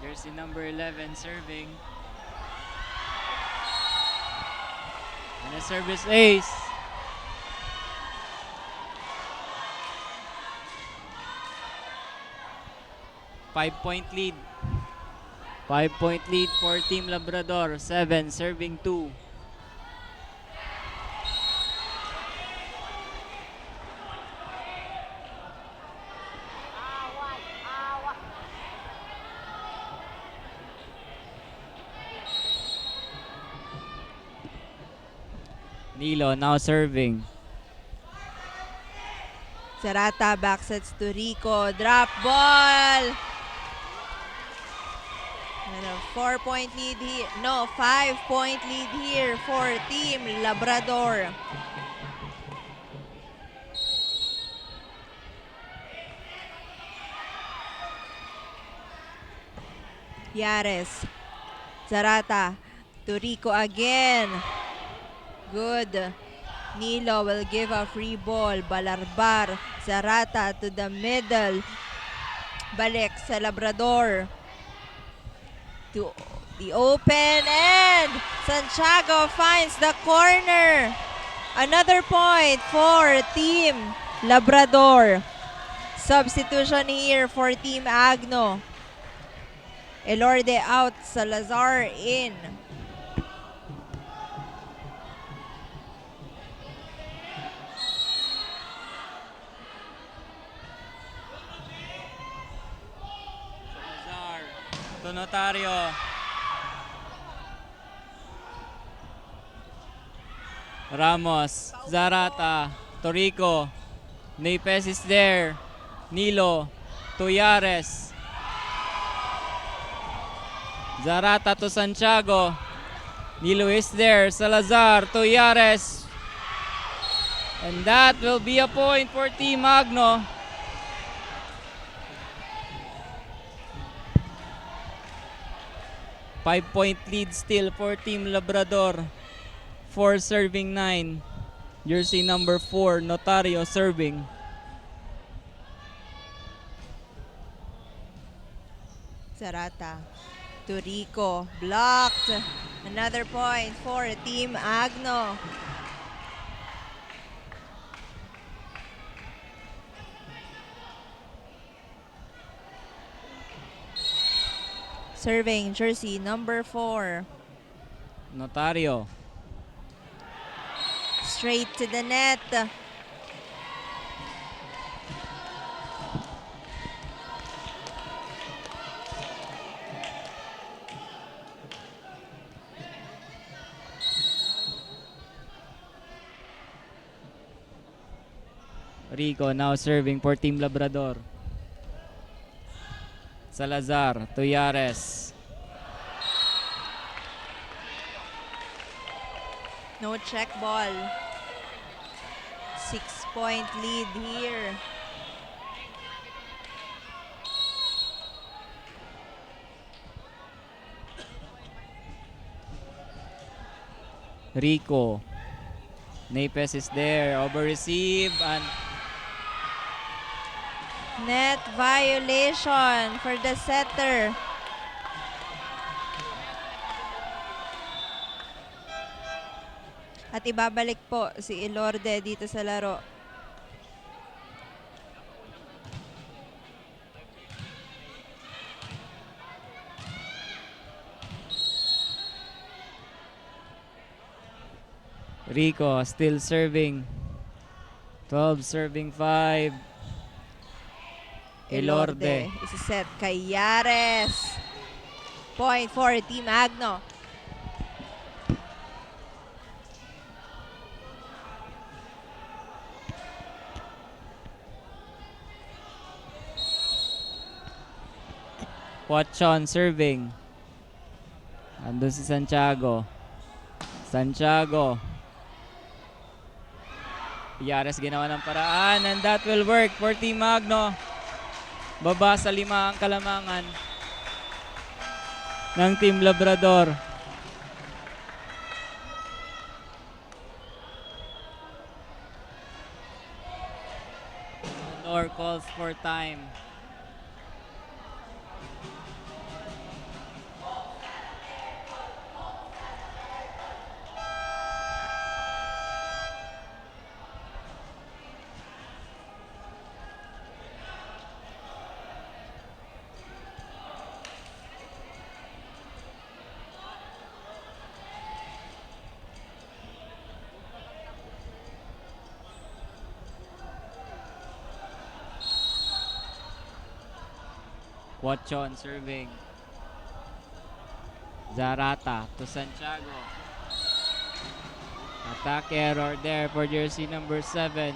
Speaker 4: Jersey number 11 serving. And a service ace. Five-point lead. 5-point lead for Team Labrador. 7 serving 2. Nilo now serving.
Speaker 2: Zarata backsets to Rico. Drop ball! And a 4-point lead here. No, 5-point lead here for Team Labrador. Yares. Zarata to Rico again. Good. Nilo will give a free ball. Balarbar. Zarata to the middle. Balik sa Labrador. To the open end. Santiago finds the corner. Another point for Team Labrador. Substitution here for Team Agno. Elorde out. Salazar in.
Speaker 4: To Notario. Ramos, Zarata, Torico, Napes is there, Nilo, Tuyares, Zarata to Santiago, Nilo is there, Salazar, Tuyares, and that will be a point for Team Agno. Five-point lead still for Team Labrador. 4 serving 9. Jersey number 4, Notario serving.
Speaker 2: Zarata to Rico. Blocked. Another point for Team Agno. Serving jersey number 4.
Speaker 4: Notario.
Speaker 2: Straight to the net.
Speaker 4: Rico now serving for Team Labrador. Salazar, Tuyares.
Speaker 2: No check ball. 6-point lead here.
Speaker 4: Rico. Napes is there. Over receive and
Speaker 2: Net violation for the setter. At ibabalik po si Elorde dito sa laro.
Speaker 4: Rico still serving. 12 serving 5. Elorde.
Speaker 2: Isa-set kay Yares. Point for Team Agno.
Speaker 4: Pochon serving. Andun si Santiago. Santiago. Yares ginawa ng paraan and that will work for Team Magno. Baba sa 5 ang kalamangan ng Team Labrador. Or calls for time. Quachon serving. Zarata to Santiago. Attack error there for jersey number 7.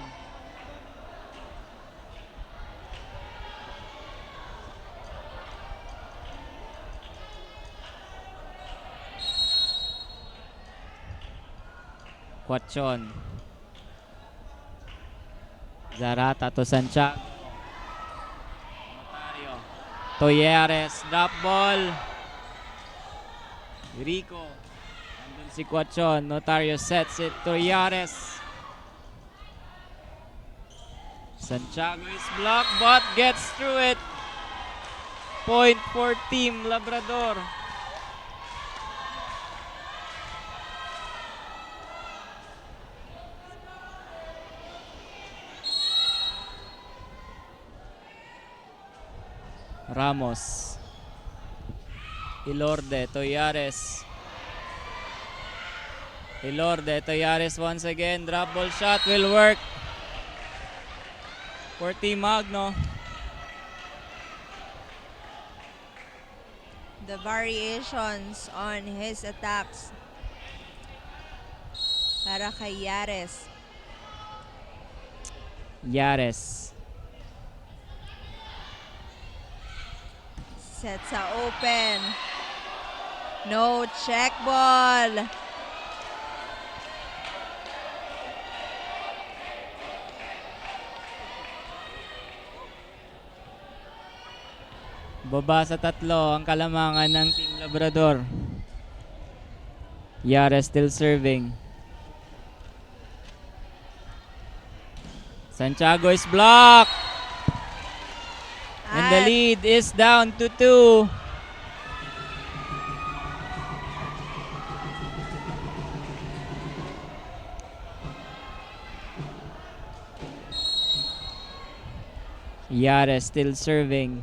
Speaker 4: Quachon. Zarata to Santiago. Toyeres, drop ball. Rico. Andun si Quachon. Notario sets it. Toyeres. Santiago is blocked but gets through it. Point for Team Labrador. Ramos. Ilorde, Toyares. Ilorde, Toyares once again. Drop ball shot will work for Team Magno.
Speaker 2: The variations on his attacks para kay Yares.
Speaker 4: Yares.
Speaker 2: Set sa open. No check ball.
Speaker 4: Baba sa 3 ang kalamangan ng Team Labrador. Yares still serving. Santiago is blocked. And the
Speaker 2: At
Speaker 4: lead is down to 2. Yares still serving.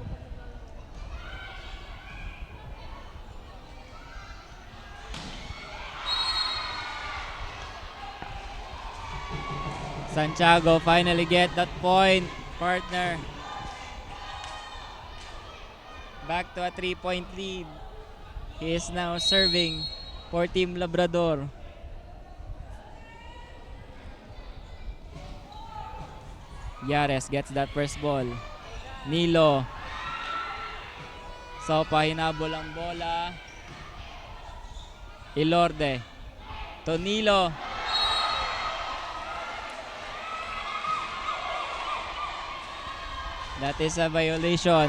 Speaker 4: Santiago finally get that point, partner. Back to a 3-point lead. He is now serving for Team Labrador. Yares gets that first ball. Nilo. Sopa, hinabol ang bola. Ilorde. To Nilo. That is a violation.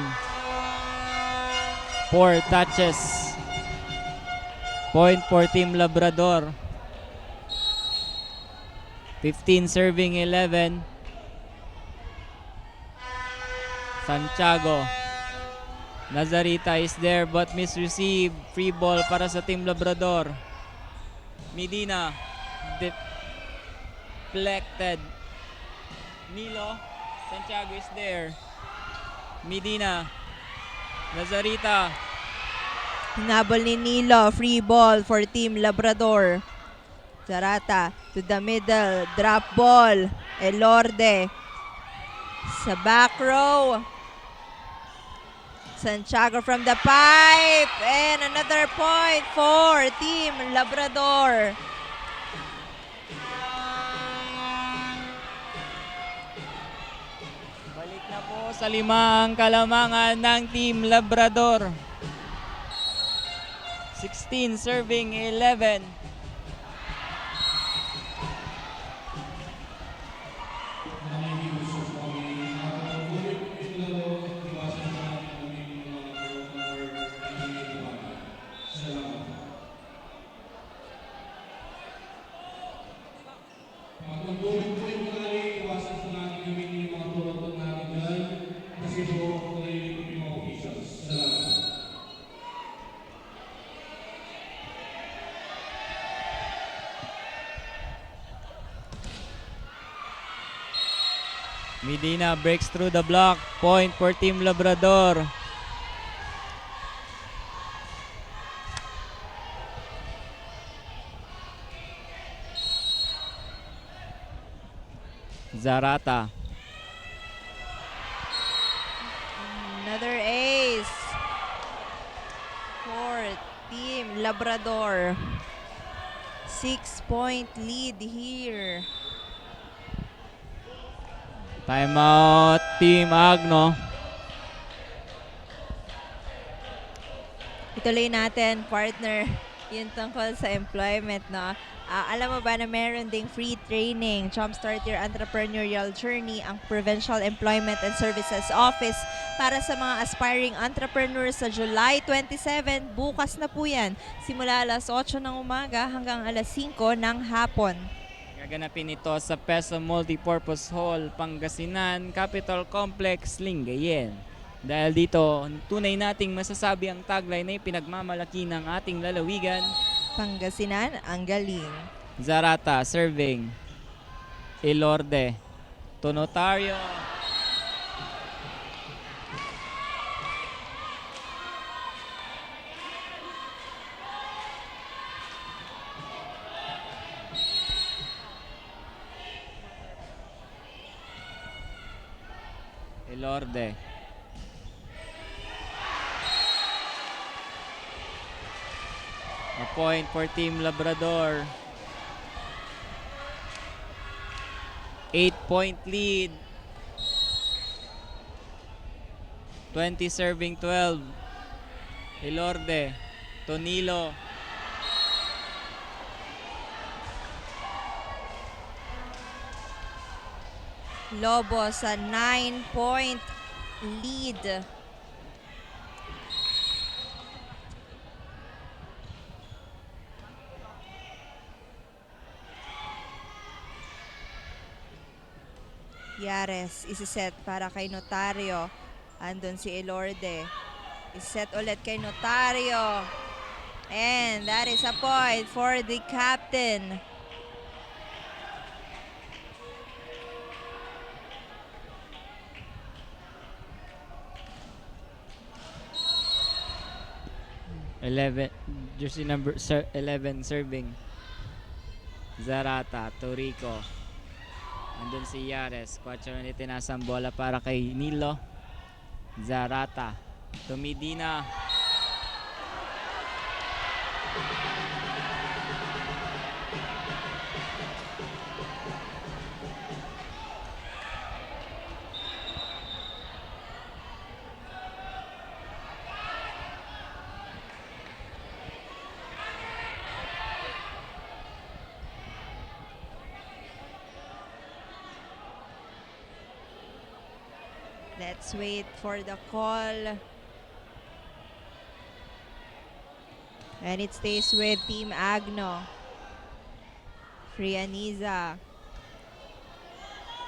Speaker 4: 4 touches. Point for Team Labrador. 15 serving 11. Santiago. Nazarita is there but misreceived. Free ball para sa Team Labrador. Medina. Deflected. Nilo. Santiago is there. Medina. Nazarita.
Speaker 2: hinabol ni Nilo. Free ball for Team Labrador. Zarata to the middle. Drop ball. Elorde. Sa back row. Santiago from the pipe. And another point for Team Labrador.
Speaker 4: Balik na po sa 5 ang kalamangan ng Team Labrador. 16 serving 11. Medina breaks through the block. Point for Team Labrador. Zarata.
Speaker 2: Another ace for Team Labrador. 6-point lead here.
Speaker 4: Timeout, Team Agno.
Speaker 2: Ituloy natin, partner, yung tungkol sa employment, no? Alam mo ba na meron ding free training, Jumpstart Your Entrepreneurial Journey, ang Provincial Employment and Services Office para sa mga aspiring entrepreneurs sa July 27. Bukas na po yan. Simula alas 8 ng umaga hanggang alas 5 ng hapon.
Speaker 4: Gaganapin ito sa Peso Multipurpose Hall, Pangasinan, Capitol Complex, Lingayen. Dahil dito, tunay nating masasabi ang tagline na pinagmamalaki ng ating lalawigan.
Speaker 2: Pangasinan, ang galing.
Speaker 4: Zarata serving. Ilorde. Tonotario. Ilorde. A point for Team Labrador. 8-point lead. 20 serving 12. Ilorde. Tonilo.
Speaker 2: Lobos sa 9-point lead. Yares, isiset para kay Notario. Andun si Elorde. Isiset ulit kay Notario. And that is a point for the captain.
Speaker 4: Jersey number 11 serving. Zarata, Torico. Andun si Yares. 4 minutes tinasang bola para kay Nilo. Zarata. Tumidina.
Speaker 2: Let's wait for the call. And it stays with Team Agno. Frianiza.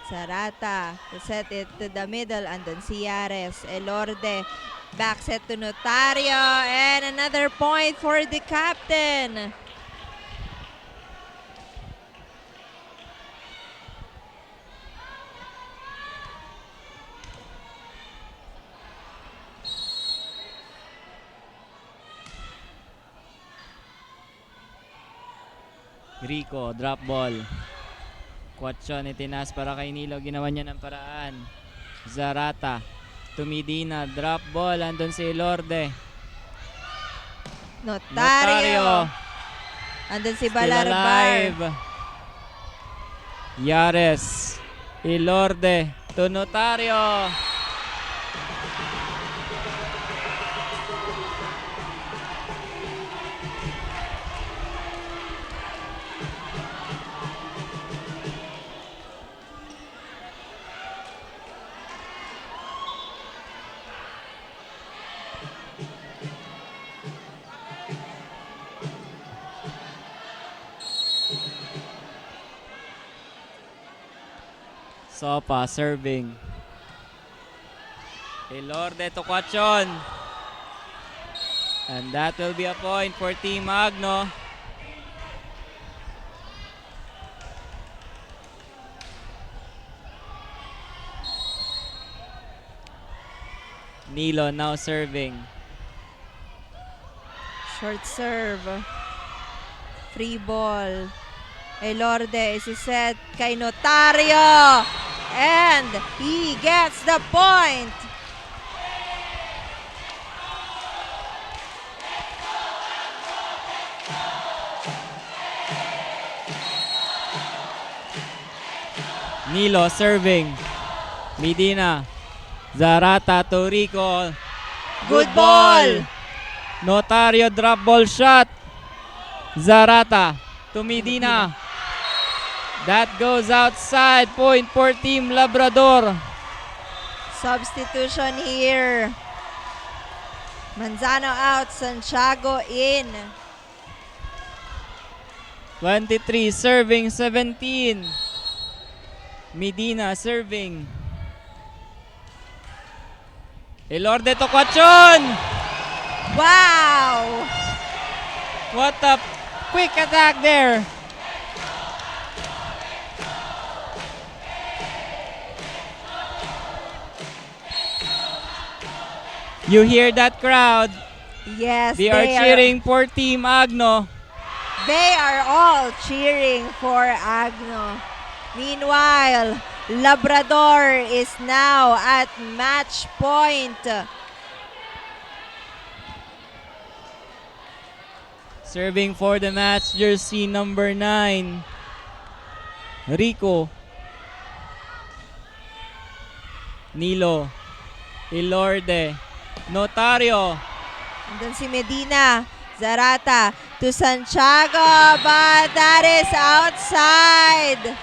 Speaker 2: Zarata to set it to the middle. Andun si Yares. Elorde. Back set to Notario. And another point for the captain.
Speaker 4: Rico, drop ball. 4 itinas para kay Nilo. Ginawa niya ng paraan. Zarata. Tumidina. Drop ball. Andun si Ilorde.
Speaker 2: Notario. Andun si
Speaker 4: Still
Speaker 2: Balarbar.
Speaker 4: alive. Yares. Ilorde. To Notario. Sopa serving. Ilorde to Quachon. And that will be a point for Team Agno. Nilo now serving.
Speaker 2: Short serve. Free ball. Elorde is set kay Notario. And he gets the point.
Speaker 4: Nilo serving. Medina. Zarata to Rico.
Speaker 2: Good ball.
Speaker 4: Notario drop ball shot. Zarata to Medina. That goes outside. Point for Team Labrador.
Speaker 2: Substitution here. Manzano out, Santiago in.
Speaker 4: 23 serving 17. Medina serving. Elorde to Quachon.
Speaker 2: Wow!
Speaker 4: What a quick attack there. You hear that crowd?
Speaker 2: Yes,
Speaker 4: They are cheering for Team Agno.
Speaker 2: They are all cheering for Agno. Meanwhile, Labrador is now at match point.
Speaker 4: Serving for the match, jersey number 9. Rico. Nilo. Elorde. Notario.
Speaker 2: And then si Medina. Zarata to Santiago, but that is outside.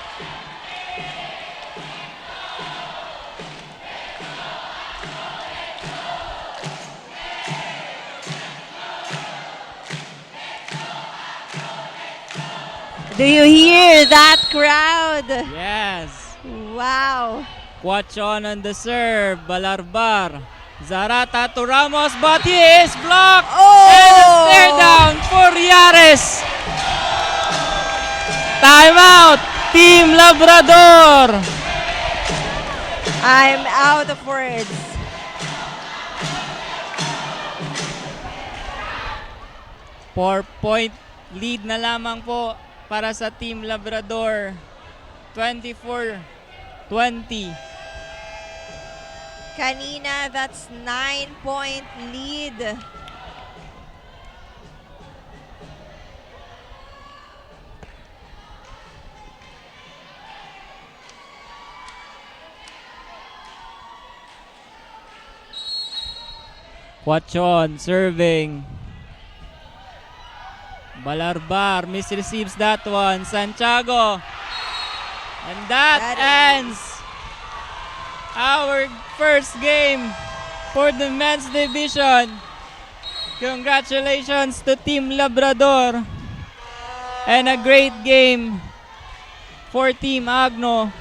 Speaker 2: Do you hear that crowd?
Speaker 4: Yes.
Speaker 2: Wow.
Speaker 4: Quachon on the serve. Balarbar. Zarata to Ramos, but he is blocked.
Speaker 2: Oh!
Speaker 4: And a stare down for Yares. Timeout. Team Labrador.
Speaker 2: I'm out of words.
Speaker 4: Four-point lead na lamang po para sa Team Labrador. 24-20.
Speaker 2: Kanina, that's 9-point lead.
Speaker 4: Quachon serving. Balarbar misreceives that one. Santiago. And that ends our first game for the men's division. Congratulations to Team Labrador. And a great game for Team Agno.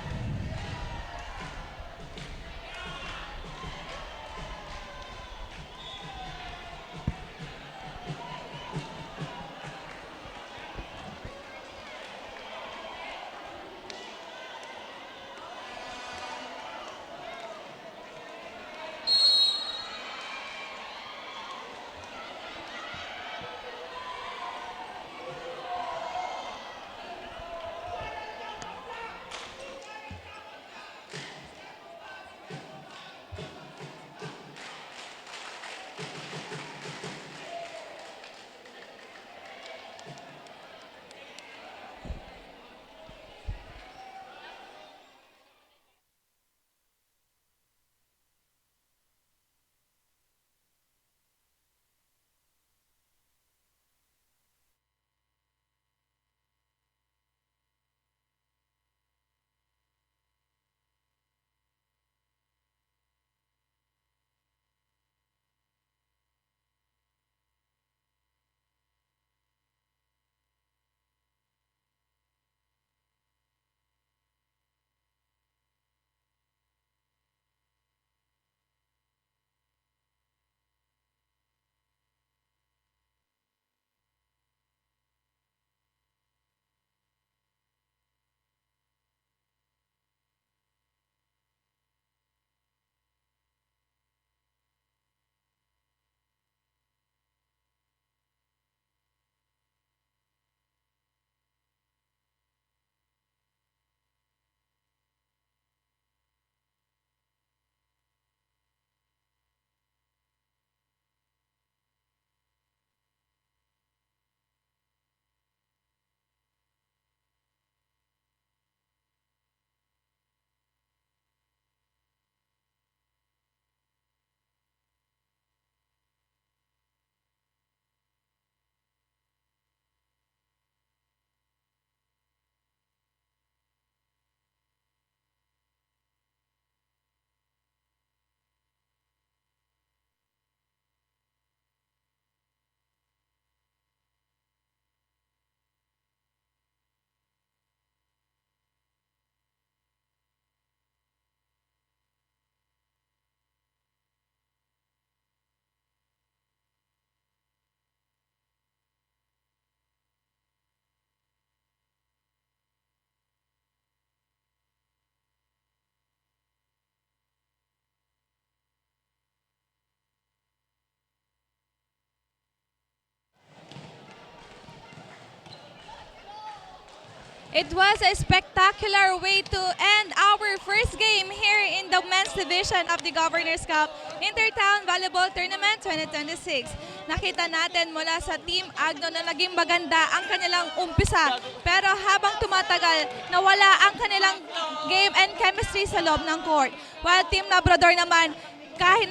Speaker 1: It was a spectacular way to end our first game here in the men's division of the Governor's Cup Intertown Volleyball Tournament 2026. Nakita natin mula sa Team Agno na naging maganda ang kanilang umpisa. Pero habang tumatagal, nawala ang kanilang game and chemistry sa loob ng court. While Team Labrador naman, kahit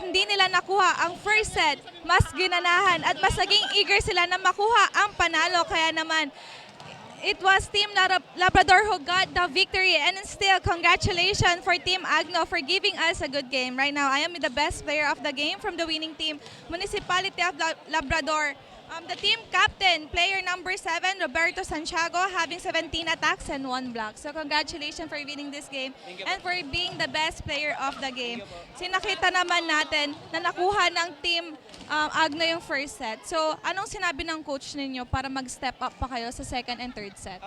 Speaker 1: hindi nila nakuha ang first set, mas ginanahan at mas naging eager sila na makuha ang panalo. Kaya naman, it was Team Labrador who got the victory, and still congratulations for Team Agno for giving us a good game. Right now, I am the best player of the game from the winning team, Municipality of Labrador. The team captain, player number 7, Roberto Santiago, having 17 attacks and 1 block. So congratulations for winning this game and for being the best player of the game. Sinakita naman natin na nakuha ng Team Agno yung first set. So anong sinabi ng coach ninyo para mag-step up pa kayo sa second and third set?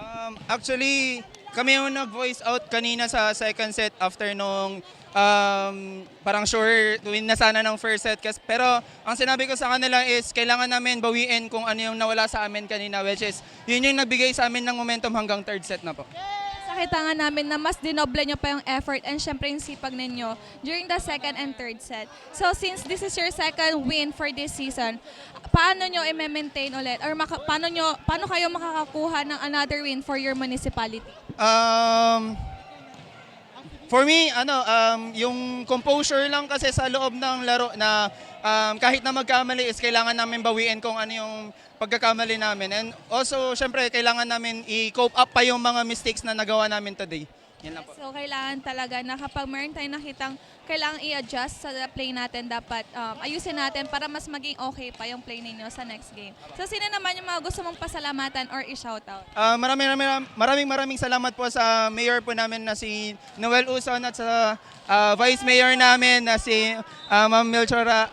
Speaker 5: Actually, kami yung nag-voice out kanina sa second set after nung parang sure win na sana ng first set. Pero ang sinabi ko sa kanila is kailangan namin bawiin kung ano yung nawala sa amin kanina, which is yun yung nagbigay sa amin ng momentum hanggang third set na po.
Speaker 1: Nakita nga namin na mas dinoble nyo pa yung effort and syempre yung sipag ninyo during the second and third set. So since this is your second win for this season, paano nyo i-maintain ulit or paano kayo makakakuha ng another win for your municipality?
Speaker 5: For me, yung composure lang kasi sa loob ng laro na kahit na magkamali is kailangan namin bawiin kung ano yung pagkakamali namin. And also, syempre, kailangan namin i-cope up pa yung mga mistakes na nagawa namin today. Yan lang po.
Speaker 1: So kailangan talaga na kapag meron tayong nakitang kailangan i-adjust sa play natin, dapat ayusin natin para mas maging okay pa yung play ninyo sa next game. So sino naman yung mga gusto mong pasalamatan or i-shoutout?
Speaker 5: Maraming salamat po sa mayor po namin na si Noel Uson at sa vice mayor namin na si Ma'am Melchora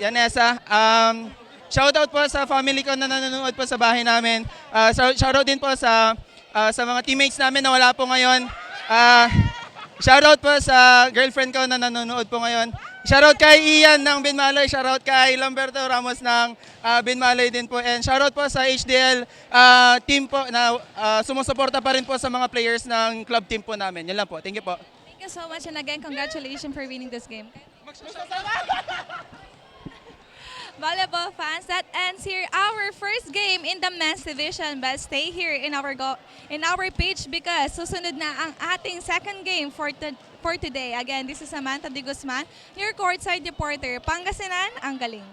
Speaker 5: Yanesa. Shoutout po sa family ko na nanonood po sa bahay namin. Shoutout din po sa mga teammates namin na wala po ngayon. Shoutout po sa girlfriend ko na nanonood po ngayon. Shoutout kay Ian ng Binmalay. Shoutout kay Lamberto Ramos ng Binmalay din po. And shoutout po sa HDL team po na sumusuporta pa rin po sa mga players ng club team po namin. Yan lang po. Thank you po.
Speaker 1: Thank you so much and again, congratulations for winning this game. Volleyball fans, that ends here our first game in the men's division. But stay here in our page because susunod na ang ating second game for today. Again, this is Samantha De Guzman, your courtside reporter. Pangasinan, ang galing.